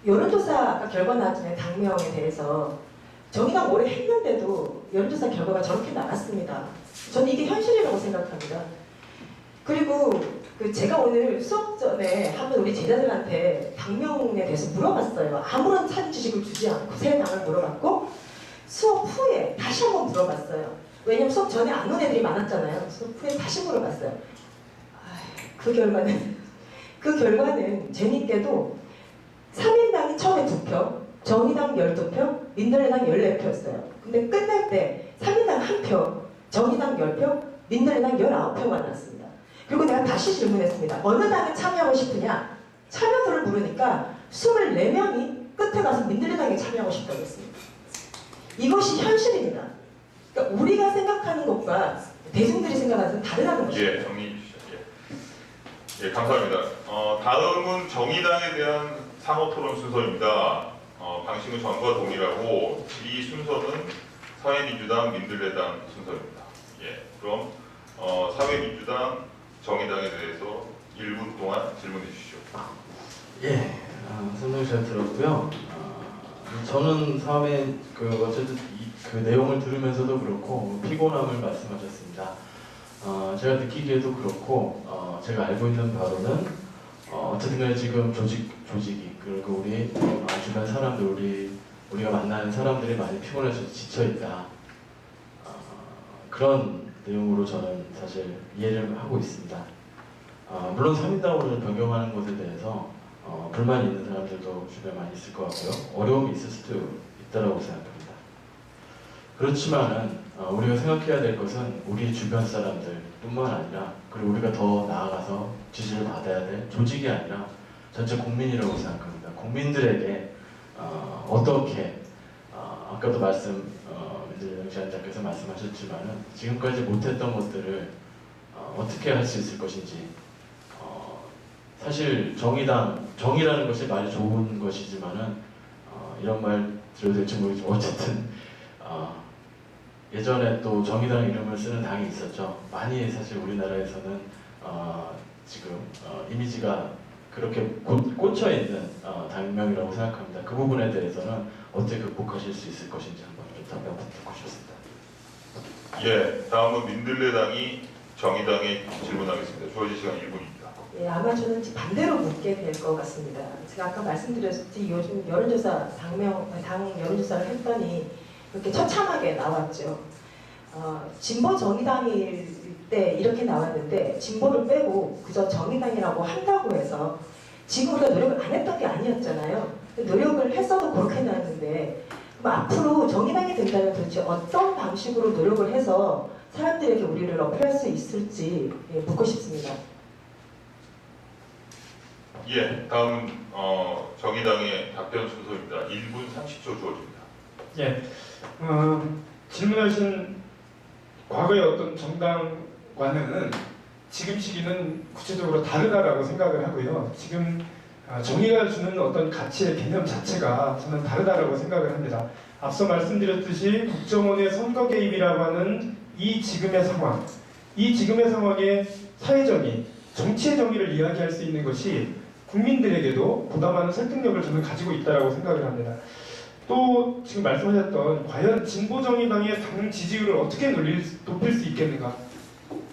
여론조사 아까 결과 나왔잖아요. 당명에 대해서 정의당 오래 했는데도 여론조사 결과가 저렇게 나왔습니다. 저는 이게 현실이라고 생각합니다. 그리고 제가 오늘 수업 전에 한번 우리 제자들한테 당명에 대해서 물어봤어요. 아무런 사전 지식을 주지 않고 새 당을 물어봤고 수업 후에 다시 한번 물어봤어요. 왜냐면 수업 전에 안 온 애들이 많았잖아요. 수업 후에 다시 물어봤어요. 그 결과는 재밌게도 3인당이 처음에 2표, 정의당 12표, 민들레당 14표였어요. 근데 끝날 때 3인당 1표, 정의당 10표, 민들레당 19표가 나왔습니다. 그리고 내가 다시 질문했습니다. 어느 당에 참여하고 싶으냐? 참여도를 물으니까 24명이 끝에 가서 민들레당에 참여하고 싶다고 했습니다. 이것이 현실입니다. 그러니까 우리가 생각하는 것과 대중들이 생각하는 것은 다르다는 것이죠. 예, 정리해 주시죠. 예, 감사합니다. 다음은 정의당에 대한 상호토론 순서입니다. 방식은 전과 동일하고 이 순서는 사회민주당, 민들레당 순서입니다. 예, 그럼 사회민주당, 정의당에 대해서 1분 동안 질문해 주시죠. 예, 설명 잘 들었고요. 저는 사회 어쨌든 그 내용을 들으면서도 그렇고 피곤함을 말씀하셨습니다. 제가 느끼기에도 그렇고 제가 알고 있는 바로는 어쨌든 간에 지금 조직이 그리고 우리 주변 사람들 우리가 만나는 사람들이 많이 피곤해서 지쳐 있다. 그런 내용으로 저는 사실 이해를 하고 있습니다. 물론 3인당으로 변경하는 것에 대해서 불만이 있는 사람들도 주변에 많이 있을 것 같고요. 어려움이 있을 수도 있다고 생각합니다. 그렇지만은 우리가 생각해야 될 것은 우리 주변 사람들뿐만 아니라 그리고 우리가 더 나아가서 지지를 받아야 될 조직이 아니라 전체 국민이라고 생각합니다. 국민들에게 어떻게 아까도 민들레 지원자께서 말씀하셨지만은 지금까지 못했던 것들을 어떻게 할 수 있을 것인지 사실 정의라는 것이 말이 좋은 것이지만은 이런 말 들어도 될지 모르겠지만 어쨌든 예전에 또 정의당 이름을 쓰는 당이 있었죠. 많이 사실 우리나라에서는 지금 이미지가 그렇게 꽂혀 있는 당명이라고 생각합니다. 그 부분에 대해서는 어떻게 극복하실 수 있을 것인지 한번 좀 답변 듣고 싶습니다. 예, 다음은 민들레당이 정의당에 질문하겠습니다. 주어진 시간 1분입니다. 예, 아마 저는 반대로 묻게 될 것 같습니다. 제가 아까 말씀드렸듯이 요즘 여론조사 당 여론조사를 했더니 이렇게 처참하게 나왔죠. 진보 정의당일 때 이렇게 나왔는데 진보를 빼고 그저 정의당이라고 한다고 해서 지금 우리가 노력을 안 했던 게 아니었잖아요. 노력을 했어도 그렇게 나왔는데 그럼 앞으로 정의당이 된다면 도대체 어떤 방식으로 노력을 해서 사람들에게 우리를 어필할 수 있을지 묻고 싶습니다. 예, 다음은 정의당의 답변 순서입니다. 1분 30초 주어집니다. 예, 질문하신 과거의 어떤 정당과는 지금 시기는 구체적으로 다르다라고 생각을 하고요. 지금 정의가 주는 어떤 가치의 개념 자체가 저는 다르다라고 생각을 합니다. 앞서 말씀드렸듯이 국정원의 선거 개입이라고 하는 이 지금의 상황, 이 지금의 상황에 사회 정의, 정치의 정의를 이야기할 수 있는 것이 국민들에게도 보다 많은 설득력을 저는 가지고 있다고 생각을 합니다. 또 지금 말씀하셨던 과연 진보정의당의 당 지지율을 어떻게 높일 수 있겠는가?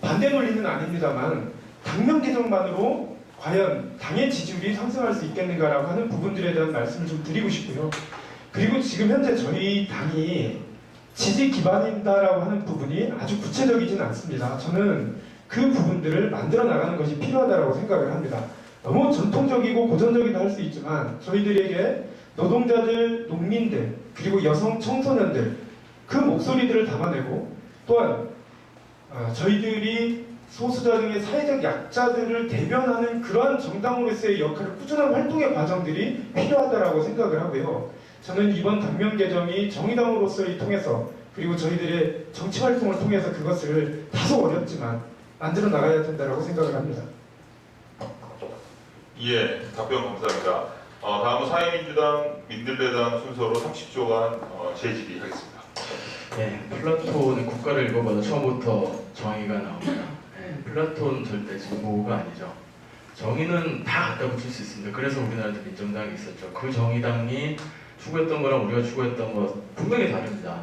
반대 논리는 아닙니다만 당명 개정만으로 과연 당의 지지율이 상승할 수 있겠는가라고 하는 부분들에 대한 말씀을 좀 드리고 싶고요. 그리고 지금 현재 저희 당이 지지 기반이다라고 하는 부분이 아주 구체적이진 않습니다. 저는 그 부분들을 만들어 나가는 것이 필요하다고 생각을 합니다. 너무 전통적이고 고전적이다 할 수 있지만 저희들에게 노동자들, 농민들, 그리고 여성, 청소년들 그 목소리들을 담아내고 또한 저희들이 소수자 등의 사회적 약자들을 대변하는 그러한 정당으로서의 역할을 꾸준한 활동의 과정들이 필요하다고 생각을 하고요. 저는 이번 당면 개정이 정의당으로서의 통해서 그리고 저희들의 정치 활동을 통해서 그것을 다소 어렵지만 만들어 나가야 된다고 생각을 합니다. 예, 답변 감사합니다. 다음은 사회민주당, 민들레당 순서로 30초간 재질의하겠습니다. 네, 플라톤의 국가를 읽어봐도 처음부터 정의가 나옵니다. 네, 플라톤 절대 진보가 아니죠. 정의는 다 갖다 붙일 수 있습니다. 그래서 우리나라도 민정당이 있었죠. 그 정의당이 추구했던 거랑 우리가 추구했던 거 분명히 다릅니다.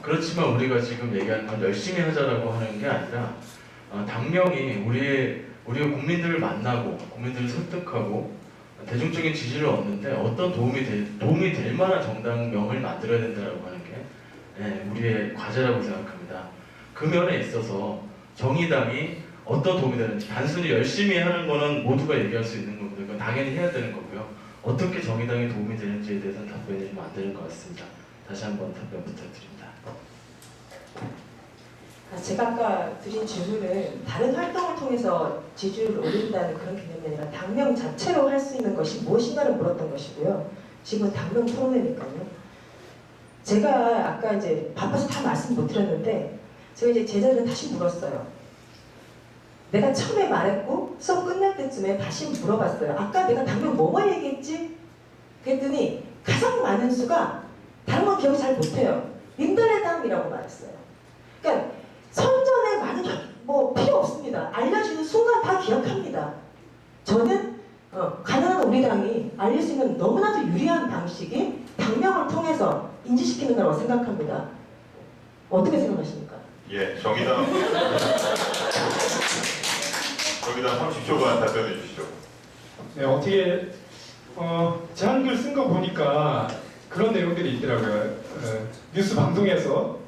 그렇지만 우리가 지금 얘기하는 건 열심히 하자라고 하는 게 아니라 당명이 우리가 국민들을 만나고 국민들을 설득하고 대중적인 지지를 얻는데 어떤 도움이 될 만한 정당명을 만들어야 된다고 하는 게 우리의 과제라고 생각합니다. 그 면에 있어서 정의당이 어떤 도움이 되는지 단순히 열심히 하는 거는 모두가 얘기할 수 있는 겁니다. 그건 당연히 해야 되는 거고요. 어떻게 정의당이 도움이 되는지에 대해서는 답변이 좀 안 되는 것 같습니다. 다시 한번 답변 부탁드립니다. 제가 아까 드린 질문은 다른 활동을 통해서 지지율을 올린다는 그런 개념이 아니라 당명 자체로 할 수 있는 것이 무엇인가를 물었던 것이고요. 지금 당명 토론회니까요. 제가 아까 이제 바빠서 다 말씀 못 드렸는데 제가 이제 제자들은 다시 물었어요. 내가 처음에 말했고 수업 끝날 때쯤에 다시 물어봤어요. 아까 내가 당명 뭐뭐 얘기했지? 그랬더니 가장 많은 수가 다른 건 기억 잘 못해요. 민들레당이라고 말했어요. 그러니까 선전에 많은 필요 없습니다. 알려주는 순간 다 기억합니다. 저는 가난한 우리 당이 알릴 수 있는 너무나도 유리한 방식이 당명을 통해서 인지시키는 거라고 생각합니다. 어떻게 생각하십니까? 예, 정의당 30초간 답변해 주시죠. 네, 어떻게 제 한글 쓴 거 보니까 그런 내용들이 있더라고요. 뉴스 방송에서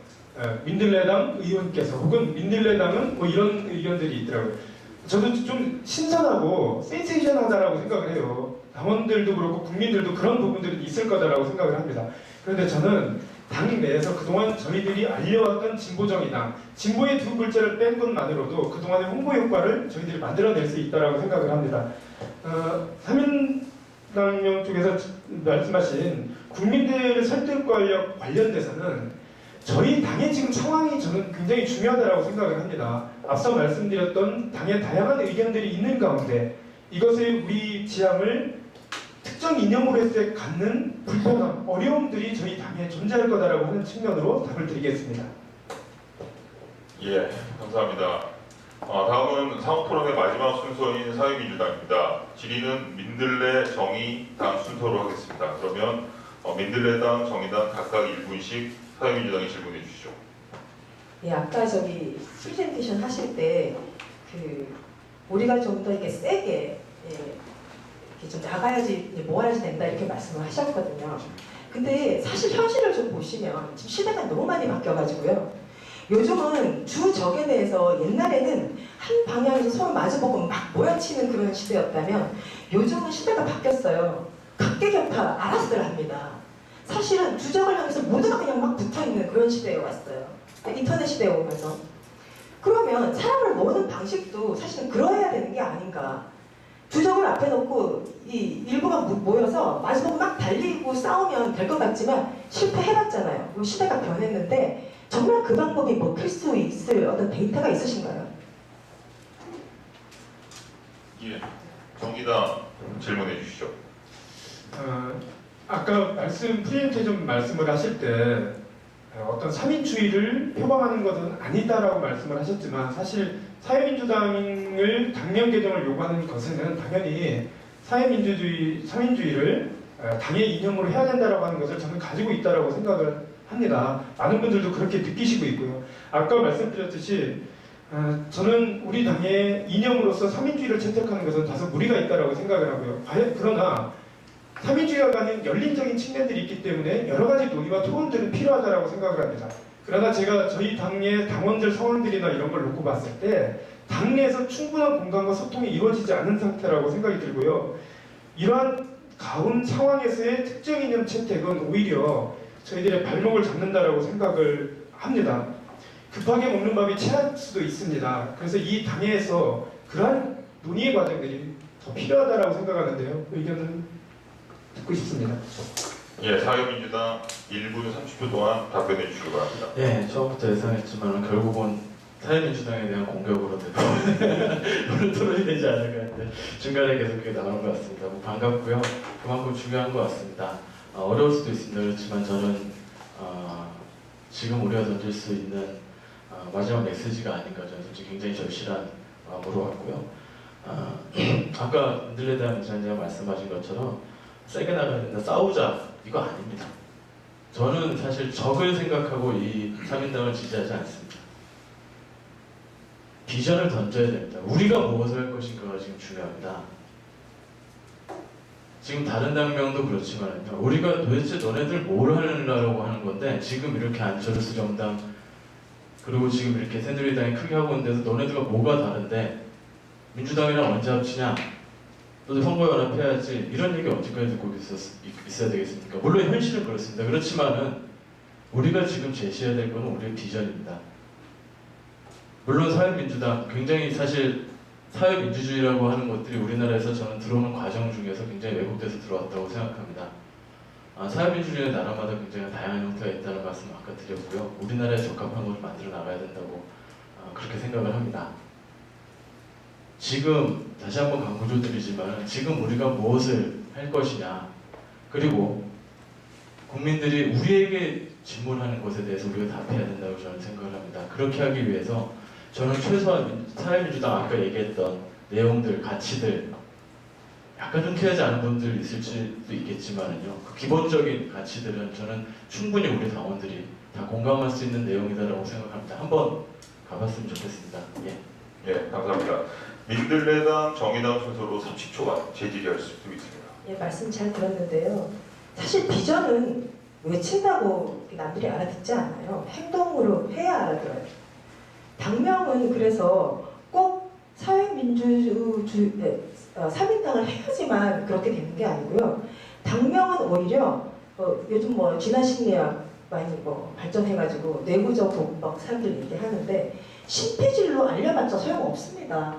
민들레당 의원께서 혹은 민들레당은 뭐 이런 의견들이 있더라고요. 저도 좀 신선하고 센세이션하다라고 생각을 해요. 당원들도 그렇고 국민들도 그런 부분들은 있을 거다라고 생각을 합니다. 그런데 저는 당 내에서 그동안 저희들이 알려왔던 진보정의당, 진보의 두 글자를 뺀 것만으로도 그동안의 홍보 효과를 저희들이 만들어낼 수 있다고 생각을 합니다. 3인당명 쪽에서 말씀하신 국민들의 설득과 관련돼서는 저희 당의 지금 상황이 저는 굉장히 중요하다고 생각을 합니다. 앞서 말씀드렸던 당의 다양한 의견들이 있는 가운데 이것을 우리 지향을 특정 이념으로 했을 때 갖는 불편함, 어려움들이 저희 당에 존재할 거다라고 하는 측면으로 답을 드리겠습니다. 예, 감사합니다. 다음은 상호토론의 마지막 순서인 사회민주당입니다. 질의는 민들레, 정의당 순서로 하겠습니다. 그러면 민들레당, 정의당 각각 1분씩 사회민주당이 질문해 주시죠. 예, 아까 프레젠테이션 하실 때 우리가 좀 더 이렇게 세게 이렇게 좀 나가야지 모아야지 된다 이렇게 말씀을 하셨거든요. 근데 사실 현실을 좀 보시면 지금 시대가 너무 많이 바뀌어가지고요. 요즘은 주적에 대해서 옛날에는 한 방향에서 서로 마주보고 막 모여치는 그런 시대였다면 요즘은 시대가 바뀌었어요. 각계격파 알아서들 합니다. 사실은 주적을 향해서 모두가 그냥 막 붙어있는 그런 시대에 왔어요. 인터넷 시대에 오면서. 그러면 사람을 모으는 방식도 사실은 그러해야 되는 게 아닌가. 주적을 앞에 놓고 이 일부가 모여서 마주보고 막 달리고 싸우면 될 것 같지만 실패해봤잖아요. 그리고 시대가 변했는데 정말 그 방법이 먹힐 수 있을 어떤 데이터가 있으신가요? 예, 정의당 질문해 주시죠. 아까 프리젠테이션 말씀을 하실 때 어떤 3인주의를 표방하는 것은 아니다라고 말씀을 하셨지만 사실 사회민주당을 당면 개정을 요구하는 것에는 당연히 사회민주주의, 사민주의를 당의 이념으로 해야 된다라고 하는 것을 저는 가지고 있다라고 생각을 합니다. 많은 분들도 그렇게 느끼시고 있고요. 아까 말씀드렸듯이 저는 우리 당의 이념으로서 사민주의를 채택하는 것은 다소 무리가 있다라고 생각을 하고요. 그러나 사민주의와 가는 열린적인 측면들이 있기 때문에 여러 가지 논의와 토론들은 필요하다라고 생각을 합니다. 그러나 제가 저희 당의 당원들 상황들이나 이런 걸 놓고 봤을 때 당내에서 충분한 공감과 소통이 이루어지지 않은 상태라고 생각이 들고요. 이러한 가운 상황에서의 특정 이념 채택은 오히려 저희들의 발목을 잡는다라고 생각을 합니다. 급하게 먹는 밥이 체할 수도 있습니다. 그래서 이 당에서 그러한 논의의 과정들이 더 필요하다라고 생각하는데요. 의견은 듣고 싶습니다. 예, 사회민주당 1분 30초 동안 답변해 주시기 바랍니다. 예, 처음부터 예상했지만 결국은 사회민주당에 대한 공격으로 오늘 토론이 되지 않을까 했는데 중간에 계속 그게 나오는 것 같습니다. 뭐 반갑고요. 그만큼 중요한 것 같습니다. 어려울 수도 있습니다. 그렇지만 저는 지금 우리가 던질 수 있는 마지막 메시지가 아닌가 저는 솔직히 굉장히 절실한 마음으로 왔고요. 아까 민들레당 위원장님 말씀하신 것처럼 세게 나가야 된다, 싸우자 이거 아닙니다. 저는 사실 적을 생각하고 이 3인당을 지지하지 않습니다. 비전을 던져야 됩니다. 우리가 무엇을 할 것인가가 지금 중요합니다. 지금 다른 당명도 그렇지만요. 우리가 도대체 너네들 뭘 하려고 하는 건데 지금 이렇게 안철수 정당 그리고 지금 이렇게 새누리당이 크게 하고 있는데도 너네들과 뭐가 다른데 민주당이랑 언제 합치냐? 너도 선거연합해야지 이런 얘기 언제까지 듣고 있어야 되겠습니까? 물론 현실은 그렇습니다. 그렇지만은 우리가 지금 제시해야 될 것은 우리의 비전입니다. 물론 사회민주당 굉장히 사실 사회민주주의라고 하는 것들이 우리나라에서 저는 들어오는 과정 중에서 굉장히 왜곡돼서 들어왔다고 생각합니다. 사회민주주의는 나라마다 굉장히 다양한 형태가 있다는 말씀 아까 드렸고요. 우리나라에 적합한 것을 만들어 나가야 된다고 그렇게 생각을 합니다. 지금 다시 한번 강조드리지만 지금 우리가 무엇을 할 것이냐 그리고 국민들이 우리에게 질문하는 것에 대해서 우리가 답해야 된다고 저는 생각을 합니다. 그렇게 하기 위해서 저는 최소한 사회민주당 아까 얘기했던 내용들, 가치들 약간 흔쾌하지 않은 분들 있을 수도 있겠지만은요. 그 기본적인 가치들은 저는 충분히 우리 당원들이 다 공감할 수 있는 내용이다라고 생각합니다. 한번 가봤으면 좋겠습니다. 예. 예, 감사합니다. 민들레당 정의당 순서로 30초간 재질의할 수도 있습니다. 예, 말씀 잘 들었는데요. 사실 비전은 외친다고 남들이 알아듣지 않아요. 행동으로 해야 알아들어요. 당명은 그래서 꼭 사회민주주의 3인당을 해야지만 그렇게 되는 게 아니고요. 당명은 오히려 요즘 뭐 진화심리학 많이 발전해가지고 내구적 독박 사람들 얘기하는데 신폐질로 알려봤자 소용없습니다.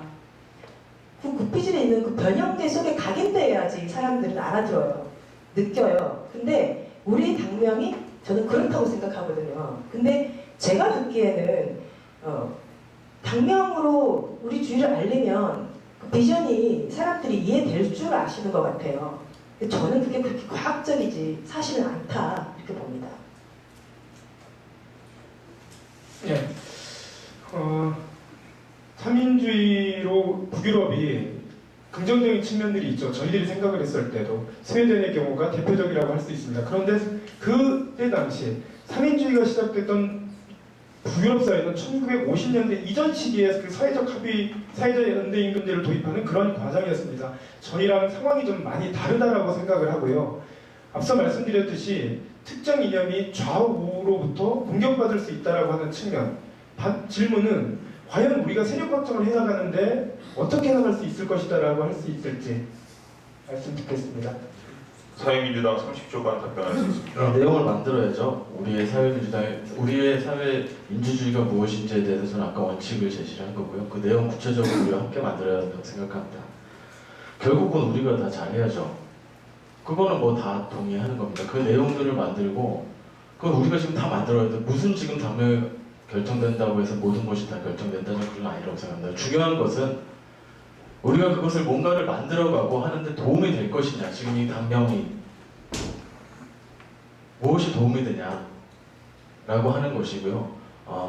그 구피질에 있는 그 변형계 속에 각인돼야지 사람들은 알아들어요. 느껴요. 근데 우리 당명이 저는 그렇다고 생각하거든요. 근데 제가 듣기에는 당명으로 우리 주의를 알리면 그 비전이 사람들이 이해될 줄 아시는 것 같아요. 저는 그게 그렇게 과학적이지 사실은 않다 이렇게 봅니다. 예. 3인주의로 북유럽이 긍정적인 측면들이 있죠. 저희들이 생각을 했을 때도 스웨덴의 경우가 대표적이라고 할 수 있습니다. 그런데 그때 당시 3인주의가 시작됐던 북유럽 사회는 1950년대 이전 시기에 그 사회적 합의, 사회적 연대 임금제를 도입하는 그런 과정이었습니다. 저희랑 상황이 좀 많이 다르다라고 생각을 하고요. 앞서 말씀드렸듯이 특정 이념이 좌우로부터 공격받을 수 있다라고 하는 측면. 질문은 과연 우리가 세력 확장을 해나가는데 어떻게 해나갈 수 있을 것이다라고 할 수 있을지 말씀 듣겠습니다. 사회민주당 30초간 답변할 수 있습니다. 내용을 만들어야죠. 우리의 사회 민주주의가 무엇인지에 대해서 저는 아까 원칙을 제시를 한 거고요. 그 내용 구체적으로 우리가 함께 만들어야 한다고 생각합니다. 결국은 우리가 다 잘해야죠. 그거는 뭐 다 동의하는 겁니다. 그 내용들을 만들고 그건 우리가 지금 다 만들어야 돼. 무슨 지금 당명이 결정된다고 해서 모든 것이 다 결정된다는 그런 아니라고 생각합니다. 중요한 것은 우리가 그것을 뭔가를 만들어가고 하는데 도움이 될 것이냐. 지금 이 당명이 무엇이 도움이 되냐라고 하는 것이고요.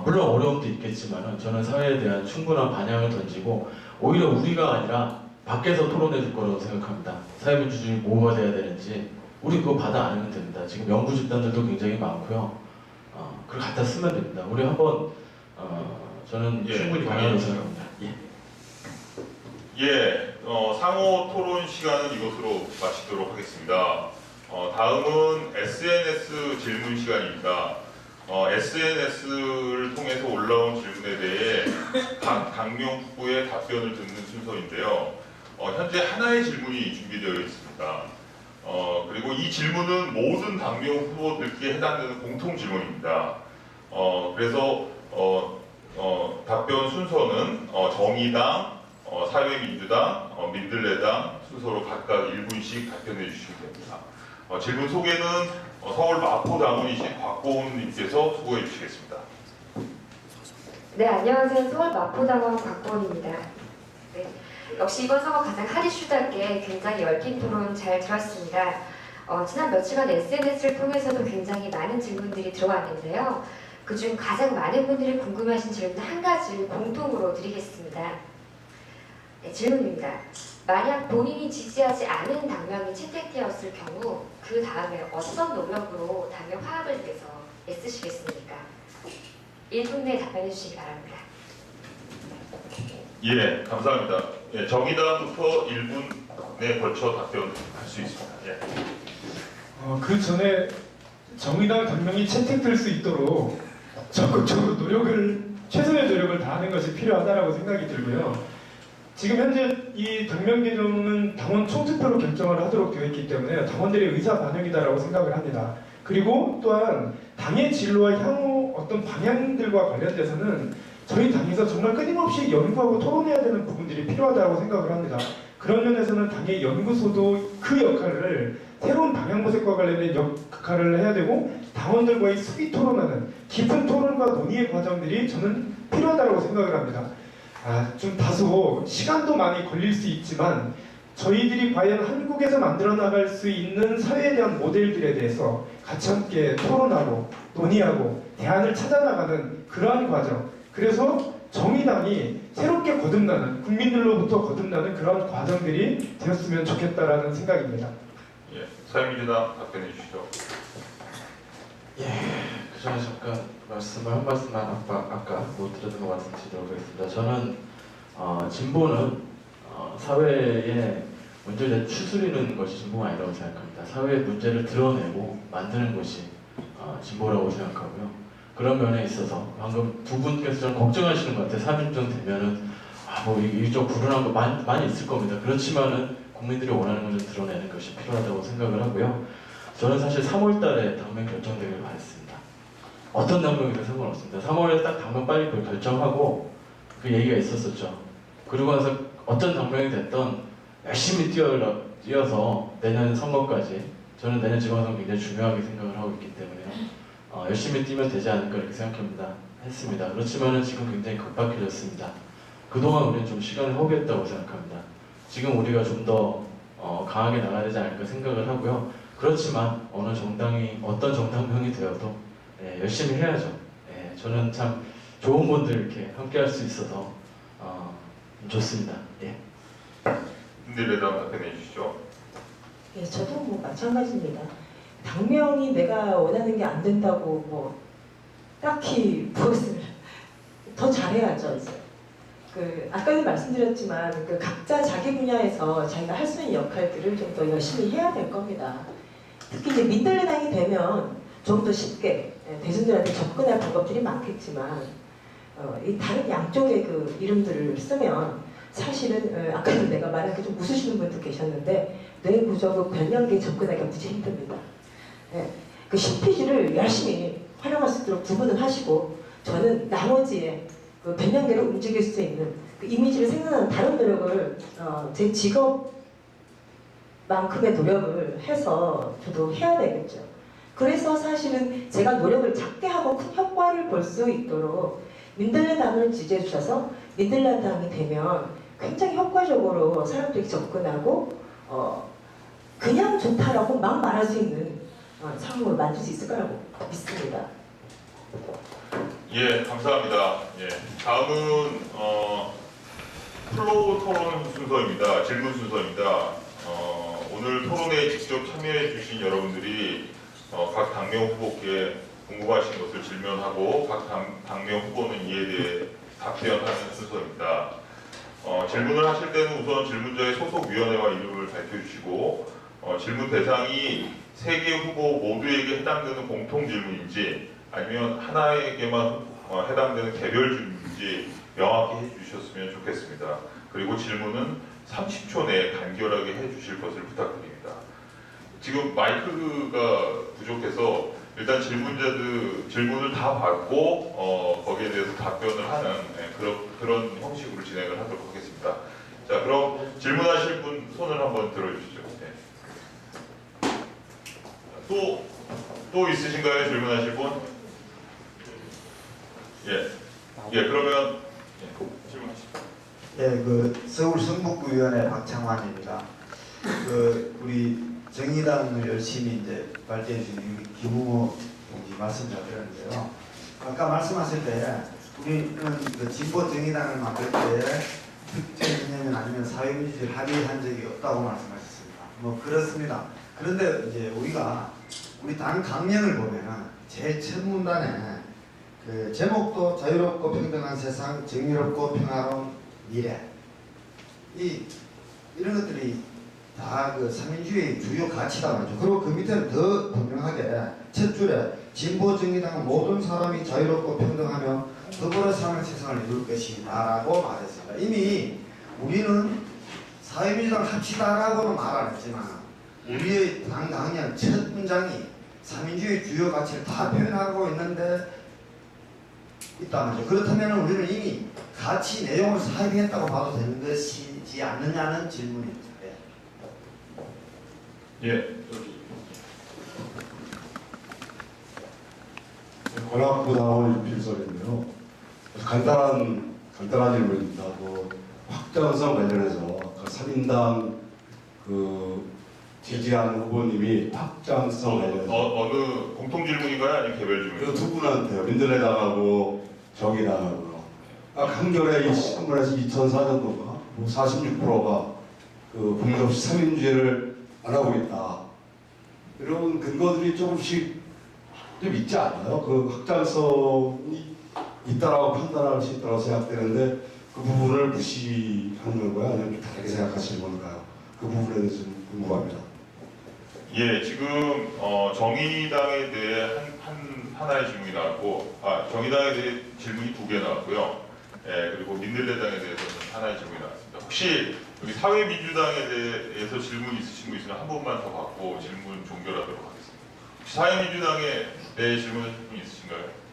물론 어려움도 있겠지만 저는 사회에 대한 충분한 반향을 던지고 오히려 우리가 아니라 밖에서 토론해줄 거라고 생각합니다. 사회민주주의 뭐가 돼야 되는지 우리 그거 받아 안으면 됩니다. 지금 연구 집단들도 굉장히 많고요. 그걸 갖다 쓰면 됩니다. 우리 한번 저는 예, 충분히 가능하다고 생각합니다. 예. 예, 상호 토론 시간은 이것으로 마치도록 하겠습니다. 다음은 SNS 질문 시간입니다. SNS를 통해서 올라온 질문에 대해 각 당명 후보의 답변을 듣는 순서인데요. 현재 하나의 질문이 준비되어 있습니다. 그리고 이 질문은 모든 당명 후보들께 해당되는 공통 질문입니다. 그래서 답변 순서는 정의당, 사회민주당, 민들레당 순서로 각각 1분씩 답변해 주시면 됩니다. 질문 소개는 서울 마포당원이신 곽고은님께서 수고해 주시겠습니다. 네, 안녕하세요. 서울 마포당원 곽고은입니다. 네, 역시 이번 선거 가장 핫이슈답게 굉장히 얽힌 토론 잘 들었습니다. 지난 며칠간 SNS를 통해서도 굉장히 많은 질문들이 들어왔는데요. 그중 가장 많은 분들이 궁금해하신 질문 한 가지를 공통으로 드리겠습니다. 네, 질문입니다. 만약 본인이 지지하지 않은 당명이 채택되었을 경우 그 다음에 어떤 노력으로 당명 화합을 위해서 애쓰시겠습니까? 1분 내에 답변해 주시기 바랍니다. 예, 감사합니다. 예, 정의당부터 1분에 걸쳐 답변할 수 있습니다. 예. 그 전에 정의당 당명이 채택될 수 있도록 적극적으로 최선의 노력을 다하는 것이 필요하다고 생각이 들고요. 지금 현재 이 당명 개정은 당원 총투표로 결정을 하도록 되어 있기 때문에 당원들의 의사 반영이다라고 생각을 합니다. 그리고 또한 당의 진로와 향후 어떤 방향들과 관련돼서는 저희 당에서 정말 끊임없이 연구하고 토론해야 되는 부분들이 필요하다고 생각을 합니다. 그런 면에서는 당의 연구소도 그 역할을 새로운 방향 모색과 관련된 역할을 해야 되고 당원들과의 수기 토론하는 깊은 토론과 논의의 과정들이 저는 필요하다고 생각을 합니다. 좀 다소 시간도 많이 걸릴 수 있지만 저희들이 과연 한국에서 만들어 나갈 수 있는 사회에 대한 모델들에 대해서 같이 함께 토론하고 논의하고 대안을 찾아나가는 그러한 과정, 그래서 정의당이 새롭게 거듭나는, 국민들로부터 거듭나는 그런 과정들이 되었으면 좋겠다라는 생각입니다. 예, 사회민주당 답변해 주시죠. 예, 그 전에 잠깐 한 말씀만 아까 못 들었던 거 말씀드리도록 하겠습니다. 저는 진보는 사회에 문제를 추스리는 것이 진보가 아니라고 생각합니다. 사회의 문제를 드러내고 만드는 것이 진보라고 생각하고요. 그런 면에 있어서 방금 두 분께서 좀 걱정하시는 것 같아요. 3.1정 되면은 뭐 이쪽 불운한 거 많이 있을 겁니다. 그렇지만은 국민들이 원하는 것을 드러내는 것이 필요하다고 생각을 하고요. 저는 사실 3월 달에 당명 결정되기를 바랬습니다. 어떤 당명이든 상관없습니다. 3월에 딱 당명 빨리 결정하고 그 얘기가 있었었죠. 그러고 나서 어떤 당명이 됐던 열심히 뛰어서 내년 선거까지, 저는 내년 지방선거 굉장히 중요하게 생각을 하고 있기 때문에요. 열심히 뛰면 되지 않을까 이렇게 했습니다. 그렇지만은 지금 굉장히 급박해졌습니다. 그동안 우리는 좀 시간을 허비했다고 생각합니다. 지금 우리가 좀 더 강하게 나가야 되지 않을까 생각을 하고요. 그렇지만 어느 정당이 어떤 정당명이 되어도 열심히 해야죠. 저는 참 좋은 분들 이렇게 함께할 수 있어서 좋습니다. 예. 민들레당 답변해 주시죠. 예, 저도 뭐 마찬가지입니다. 당명이 내가 원하는 게 안 된다고 뭐 딱히 무엇을 더 잘해야죠. 이제 아까도 말씀드렸지만 각자 자기 분야에서 자기가 할 수 있는 역할들을 좀 더 열심히 해야 될 겁니다. 특히 이제 민들레당이 되면 좀 더 쉽게 대중들한테 접근할 방법들이 많겠지만 이 다른 양쪽의 그 이름들을 쓰면 사실은 아까도 내가 말한 게 좀 웃으시는 분도 계셨는데 뇌구조국 변형계에 접근하기가 무지 힘듭니다. 그 CPG를 열심히 활용할 수 있도록 구분을 하시고 저는 나머지의 그 변형계를 움직일 수 있는 그 이미지를 생산하는 다른 노력을 제 직업만큼의 노력을 해서 저도 해야 되겠죠. 그래서 사실은 제가 노력을 작게 하고 큰 효과를 볼 수 있도록 민들레당을 지지해 주셔서 민들레당이 되면 굉장히 효과적으로 사람들이 접근하고 그냥 좋다라고 막 말할 수 있는 상황을 만들 수 있을 거라고 믿습니다. 예, 감사합니다. 예, 다음은 플로우 토론 순서입니다. 질문 순서입니다. 오늘 토론에 직접 참여해 주신 여러분들이 각 당명 후보께 궁금하신 것을 질문하고 각 당명 후보는 이에 대해 답변하는 순서입니다. 질문을 하실 때는 우선 질문자의 소속 위원회와 이름을 밝혀주시고 질문 대상이 3개 후보 모두에게 해당되는 공통 질문인지 아니면 하나에게만 해당되는 개별 질문인지 명확히 해주셨으면 좋겠습니다. 그리고 질문은 30초 내에 간결하게 해주실 것을 부탁드립니다. 지금 마이크가 부족해서 일단 질문을 다 받고 거기에 대해서 답변을 하는 그런 형식으로 진행을 하도록 하겠습니다. 자, 그럼 질문하실 분 손을 한번 들어주시죠. 네. 또 있으신가요? 질문하실 분? 예, 그러면 질문하시죠. 예, 서울 성북구위원회 박창환입니다. 우리 정의당을 열심히 이제 발대해 주신 김웅호 동지 말씀 잘 들었는데요. 아까 말씀하실 때 우리는 진보 정의당을 만들 때 특정 이념이나 아니면 사회민주주의를 합의한 적이 없다고 말씀하셨습니다. 뭐 그렇습니다. 그런데 이제 우리 당 강령을 보면은 제일 첫 문단에 제목도 자유롭고 평등한 세상, 정의롭고 평화로운 미래. 이런 것들이 다 삼민주의의 주요 가치다 말이죠. 그리고 그 밑에는 더 분명하게 첫 줄에 진보 정의당은 모든 사람이 자유롭고 평등하며 더불어 사는 세상을 이룰 것이다라고 말했습니다. 이미 우리는 사회민주당 합치다라고는 말 안 했지만 우리의 당 강령 첫 문장이 삼민주의 주요 가치를 다 표현하고 있다 말이죠. 그렇다면 우리는 이미 가치 내용을 합의했다고 봐도 되는 것이지 않느냐는 질문입니다. 예. 권학부당원 유필설인데요. 간단한 질문입니다. 확장성 관련해서 3인당 지지하는 후보님이 확장성 관련해서 어느 공통 질문인가요? 아니면 개별 질문? 두 분한테요. 민들레당하고 정의당하고요. 한겨레 이 신문에서 2004년도가 46%가 공정시 3인주의를 안 하고 있다. 이런 근거들이 조금씩 좀 있지 않나요? 확장성이 있다라고 판단할 수 있다고 생각되는데 그 부분을 무시하는 건가요? 아니면 좀 다르게 생각하시는 건가요? 그 부분에 대해서 좀 궁금합니다. 예, 지금 정의당에 대해 하나의 질문이 나왔고, 정의당에 대해 질문이 2개 나왔고요. 예, 그리고 민들레당에 대해서는 하나의 질문이 나왔습니다. 혹시 여기 사회민주당에 대해서 질문 있으신 분 있으면 한 번만 더 받고 질문 종결하도록 하겠습니다. 혹시 사회민주당에 대해 질문하실 분 있으신가요?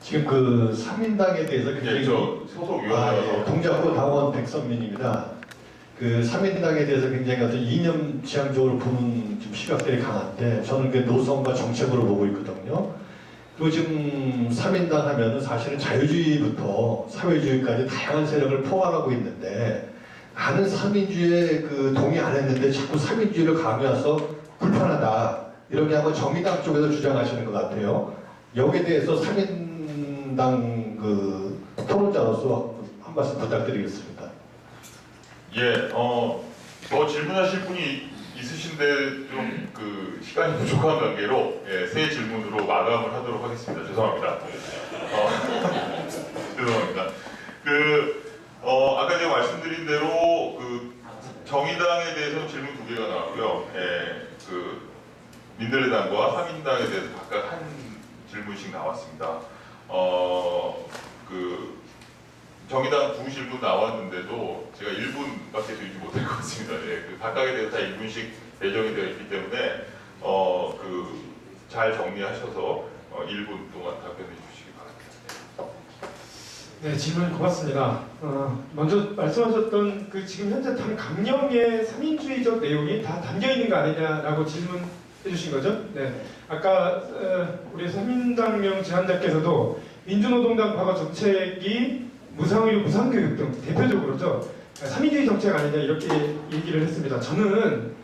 지금 3인당에 대해서 예, 저 소속 위원회라서 동작구 당원 백선민입니다. 3인당에 대해서 굉장히 어떤 이념 지향적으로 보는 좀 시각들이 강한데 저는 노선과 정책으로 보고 있거든요. 그리고 지금 3인당 하면은 사실은 자유주의부터 사회주의까지 다양한 세력을 포괄하고 있는데 나는 3인주의에 동의 안 했는데 자꾸 3인주의를 강요해서 불편하다 이렇게 하고 정의당 쪽에서 주장하시는 것 같아요. 여기에 대해서 3인당 토론자로서 한 말씀 부탁드리겠습니다. 예, 더 질문하실 분이 있으신데 좀 시간이 부족한 관계로 새 질문으로 마감을 하도록 하겠습니다. 죄송합니다. 죄송합니다. 아까 제가 말씀드린 대로 정의당에 대해서는 질문 2개가 나왔고요. 민들레당과 3인당에 대해서 각각 한 질문씩 나왔습니다. 정의당 2질문 나왔는데도 제가 1분밖에 드리지 못할 것 같습니다. 예, 각각에 대해서 다 1분씩 배정이 되어 있기 때문에 잘 정리하셔서 1분 동안 답변해 주시기 바랍니다. 네, 질문 고맙습니다. 먼저 말씀하셨던 지금 현재 당 강령의 3인주의적 내용이 다 담겨 있는 거 아니냐라고 질문해 주신 거죠? 네. 아까 우리 3인당명 제안자께서도 민주노동당 과거 정책이 무상의료, 무상교육 등 대표적으로죠. 3인주의 정책 아니냐 이렇게 얘기를 했습니다. 저는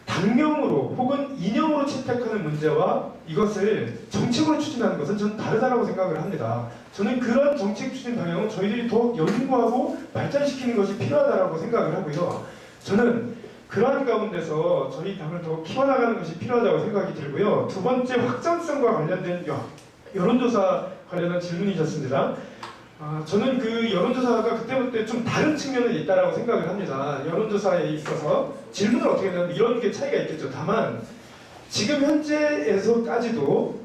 당명으로 혹은 이념으로 채택하는 문제와 이것을 정책으로 추진하는 것은 저는 다르다고 생각을 합니다. 저는 그런 정책 추진 방향은 저희들이 더 연구하고 발전시키는 것이 필요하다고 생각을 하고요. 저는 그러한 가운데서 저희 당을 더 키워나가는 것이 필요하다고 생각이 들고요. 두 번째, 확장성과 관련된 여론조사 관련한 질문이셨습니다. 저는 그 여론조사가 그때부터 좀 다른 측면은 있다라고 생각을 합니다. 여론조사에 있어서 질문을 어떻게 하냐면 이런 게 차이가 있겠죠. 다만 지금 현재에서까지도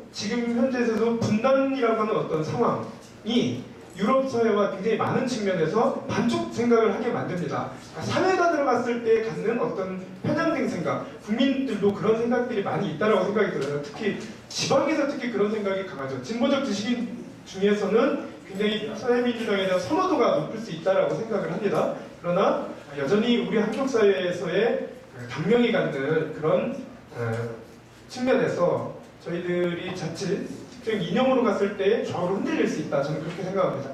분단이라고 하는 어떤 상황이 유럽 사회와 굉장히 많은 측면에서 반쪽 생각을 하게 만듭니다. 사회가 들어갔을 때 갖는 어떤 편향된 생각, 국민들도 그런 생각들이 많이 있다라고 생각이 들어요. 특히 지방에서 그런 생각이 강하죠. 진보적 지식인 중에서는 굉장히 사회민주당에 대한 선호도가 높을 수 있다라고 생각을 합니다. 그러나 여전히 우리 한국 사회에서의 당명이 갖는 그런 측면에서 저희들이 자칫 특정 이념으로 갔을 때 좌우로 흔들릴 수 있다. 저는 그렇게 생각합니다.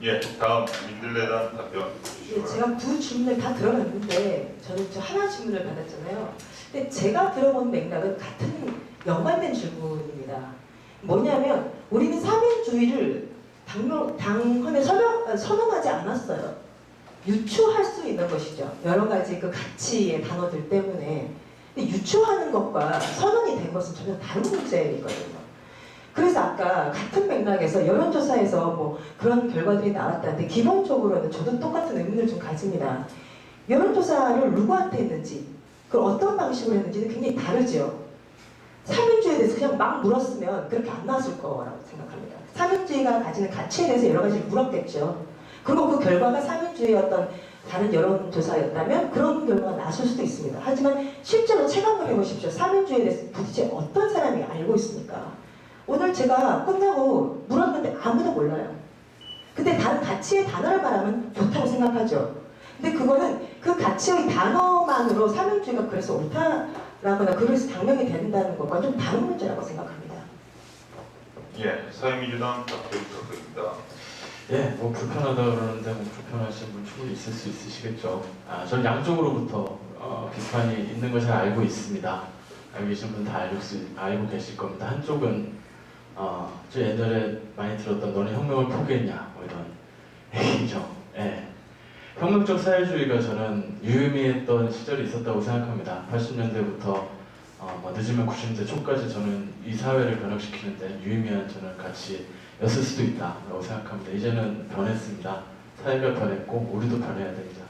예, 다음 민들레당 답변. 예, 제가 두 질문을 다 들어봤는데 저는 저 하나 질문을 받았잖아요. 근데 제가 들어본 맥락은 같은 연관된 질문입니다. 뭐냐면 우리는 사민주의를 당헌에 선언하지 않았어요. 유추할 수 있는 것이죠. 여러 가지 그 가치의 단어들 때문에. 근데 유추하는 것과 선언이 된 것은 전혀 다른 문제이거든요. 그래서 아까 같은 맥락에서 여론조사에서 뭐 그런 결과들이 나왔다는데 기본적으로는 저도 똑같은 의문을 좀 가집니다. 여론조사를 누구한테 했는지, 그걸 어떤 방식으로 했는지는 굉장히 다르죠. 사민주의에 대해서 그냥 막 물었으면 그렇게 안 나왔을 거라고 생각합니다. 사민주의가 가지는 가치에 대해서 여러 가지를 물었겠죠. 그리고 그 결과가 사민주의의 어떤 다른 여론조사였다면 그런 결과가 나설 수도 있습니다. 하지만 실제로 체감을 해보십시오. 사민주의에 대해서 도대체 어떤 사람이 알고 있습니까? 오늘 제가 끝나고 물었는데 아무도 몰라요. 근데 다른 가치의 단어를 말하면 좋다고 생각하죠. 근데 그거는 그 가치의 단어만으로 사민주의가 그래서 옳다라거나 그래서 당명이 된다는 것과 좀 다른 문제라고 생각합니다. 예, 사회민주당 답변 부탁드립니다. 예, 뭐 불편하다 그러는데 뭐 불편하신 분 충분히 있을 수 있으시겠죠. 저는 양쪽으로부터 비판이 있는 걸 잘 알고 있습니다. 알고 계신 분 다 알고 계실 겁니다. 한쪽은 저 옛날에 많이 들었던 너는 혁명을 포기했냐 뭐 이런 얘기죠. 예. 혁명적 사회주의가 저는 유의미했던 시절이 있었다고 생각합니다. 80년대부터 뭐 늦으면 90년대 초까지 저는 이 사회를 변혁시키는데 유의미한 저는 가치였을 수도 있다고 생각합니다. 이제는 변했습니다. 사회가 변했고 우리도 변해야 됩니다.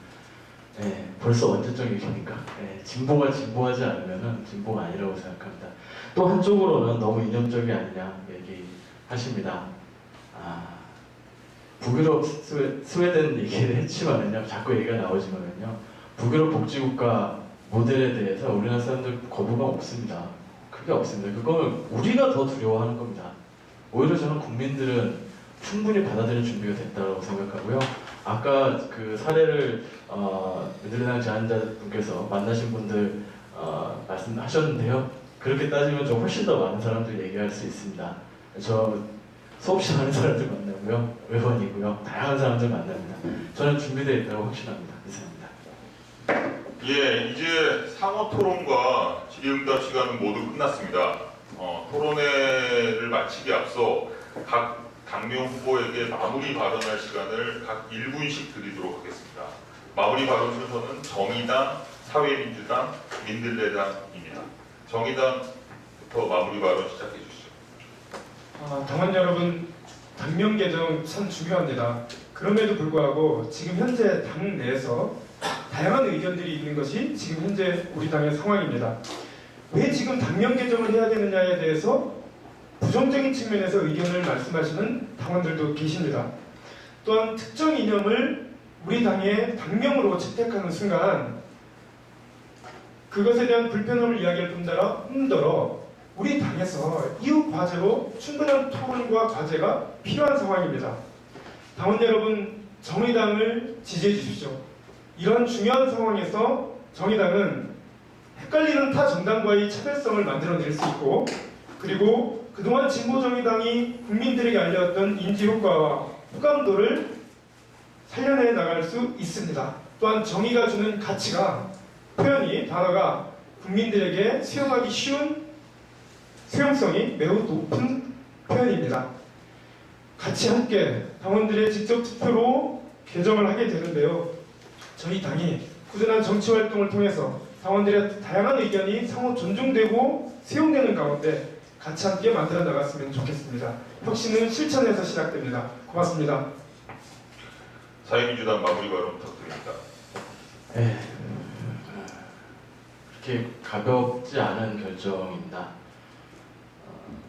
예, 벌써 언제적 얘기입니까? 예, 진보가 진보하지 않으면 진보가 아니라고 생각합니다. 또 한쪽으로는 너무 이념적이 아니냐 얘기하십니다. 북유럽 스웨덴 얘기를 했지만은요, 자꾸 얘기가 나오지만은요, 북유럽 복지국가 모델에 대해서 우리나라 사람들 거부감 없습니다. 크게 없습니다. 그거는 우리가 더 두려워하는 겁니다. 오히려 저는 국민들은 충분히 받아들일 준비가 됐다고 생각하고요. 아까 그 사례를 민주당 제안자분께서 만나신 분들 말씀하셨는데요. 그렇게 따지면 좀 훨씬 더 많은 사람들 얘기할 수 있습니다. 저 수없이 많은 사람들 만나고요. 외원이고요. 다양한 사람들 만납니다. 저는 준비되어 있다고 확신합니다. 이상입니다. 예, 이제 상호 토론과 질의응답 시간은 모두 끝났습니다. 토론회를 마치기 앞서 각 당명 후보에게 마무리 발언할 시간을 각 1분씩 드리도록 하겠습니다. 마무리 발언 순서는 정의당, 사회민주당, 민들레당입니다. 정의당부터 마무리 발언 시작해 주시죠. 당원 여러분, 당명 개정 참 중요합니다. 그럼에도 불구하고 지금 현재 당 내에서 다양한 의견들이 있는 것이 지금 현재 우리 당의 상황입니다. 왜 지금 당명 개정을 해야 되느냐에 대해서 부정적인 측면에서 의견을 말씀하시는 당원들도 계십니다. 또한 특정 이념을 우리 당의 당명으로 채택하는 순간 그것에 대한 불편함을 이야기할 뿐더러 우리 당에서 이후 과제로 충분한 토론과 과제가 필요한 상황입니다. 당원 여러분, 정의당을 지지해 주십시오. 이런 중요한 상황에서 정의당은 헷갈리는 타 정당과의 차별성을 만들어낼 수 있고, 그리고 그동안 진보정의당이 국민들에게 알려왔던 인지효과와 호감도를 살려내 나갈 수 있습니다. 또한 정의가 주는 가치가, 단어가 국민들에게 수용하기 쉬운 수용성이 매우 높은 표현입니다. 같이 함께 당원들의 직접 투표로 개정을 하게 되는데요. 저희 당이 꾸준한 정치 활동을 통해서 당원들의 다양한 의견이 상호 존중되고 수용되는 가운데 같이 함께 만들어 나갔으면 좋겠습니다. 혁신은 실천에서 시작됩니다. 고맙습니다. 사회민주당 마무리 발언 부탁드립니다. 네, 그렇게 가볍지 않은 결정입니다.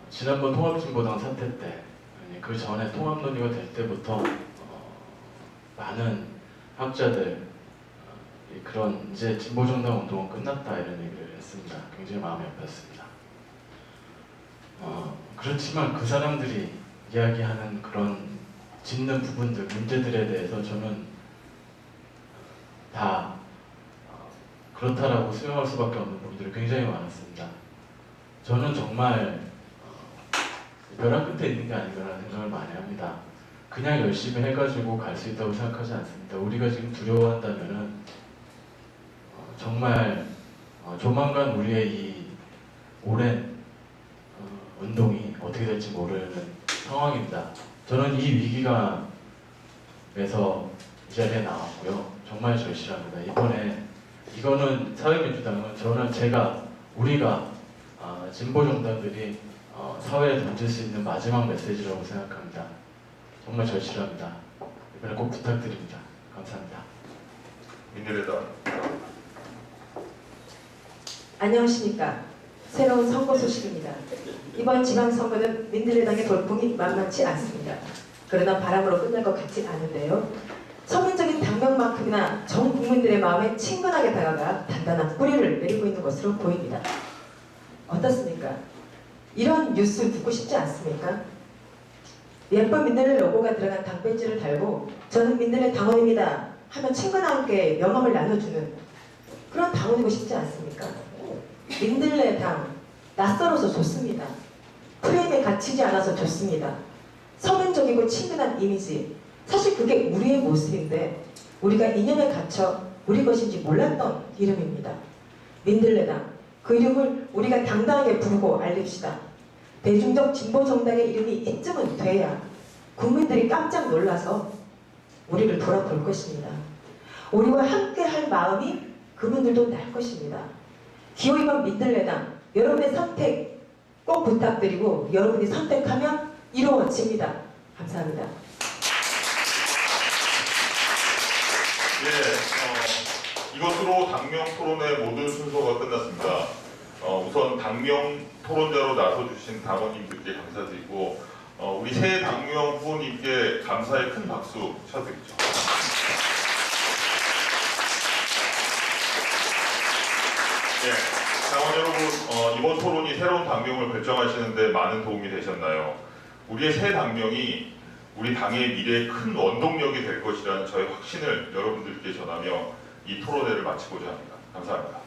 지난번 통합진보당 사태 때, 아니, 그 전에 통합 논의가 될 때부터 많은 학자들 그런 이제 진보정당 운동은 끝났다 이런 얘기를 했습니다. 굉장히 마음이 아팠습니다. 그렇지만 그 사람들이 이야기하는 그런 짚는 부분들, 문제들에 대해서 저는 다 그렇다라고 수용할 수밖에 없는 부분들이 굉장히 많았습니다. 저는 정말 벼랑 끝에 있는 게 아닌가라는 생각을 많이 합니다. 그냥 열심히 해가지고 갈 수 있다고 생각하지 않습니다. 우리가 지금 두려워한다면은 정말 조만간 우리의 이 오랜 운동이 어떻게 될지 모르는 상황입니다. 저는 이 위기감에서 이 자리에 나왔고요. 정말 절실합니다. 이번에 이거는 사회민주당은 저는 우리가 진보 정당들이 사회에 던질 수 있는 마지막 메시지라고 생각합니다. 정말 절실합니다. 이번에 꼭 부탁드립니다. 감사합니다. 민들레당. 안녕하십니까. 새로운 선거 소식입니다. 이번 지방선거는 민들레당의 돌풍이 만만치 않습니다. 그러나 바람으로 끝날 것 같지 않은데요. 서민적인 당명만큼이나 전 국민들의 마음에 친근하게 다가가 단단한 뿌리를 내리고 있는 것으로 보입니다. 어떻습니까? 이런 뉴스 듣고 싶지 않습니까? 예쁜 민들레 로고가 들어간 당 배지를 달고 저는 민들레 당원입니다 하면 친구와 함께 명함을 나눠주는 그런 당원이고 싶지 않습니까? 민들레 당 낯설어서 좋습니다. 프레임에 갇히지 않아서 좋습니다. 서민적이고 친근한 이미지, 사실 그게 우리의 모습인데 우리가 이념에 갇혀 우리 것인지 몰랐던 이름입니다. 민들레당, 그 이름을 우리가 당당하게 부르고 알립시다. 대중적 진보 정당의 이름이 이쯤은 돼야 국민들이 깜짝 놀라서 우리를 돌아볼 것입니다. 우리와 함께 할 마음이 그분들도 날 것입니다. 기호 2번 민들레당, 여러분의 선택 꼭 부탁드리고 여러분이 선택하면 이루어집니다. 감사합니다. 이것으로 당명 토론의 모든 순서가 끝났습니다. 우선 당명 토론자로 나서주신 당원님들께 감사드리고 우리 새 당명 후보님께 감사의 큰 박수 쳐드리죠. 네, 당원 여러분, 이번 토론이 새로운 당명을 결정하시는데 많은 도움이 되셨나요? 우리의 새 당명이 우리 당의 미래의 큰 원동력이 될 것이라는 저의 확신을 여러분들께 전하며 이 토론회를 마치고자 합니다. 감사합니다.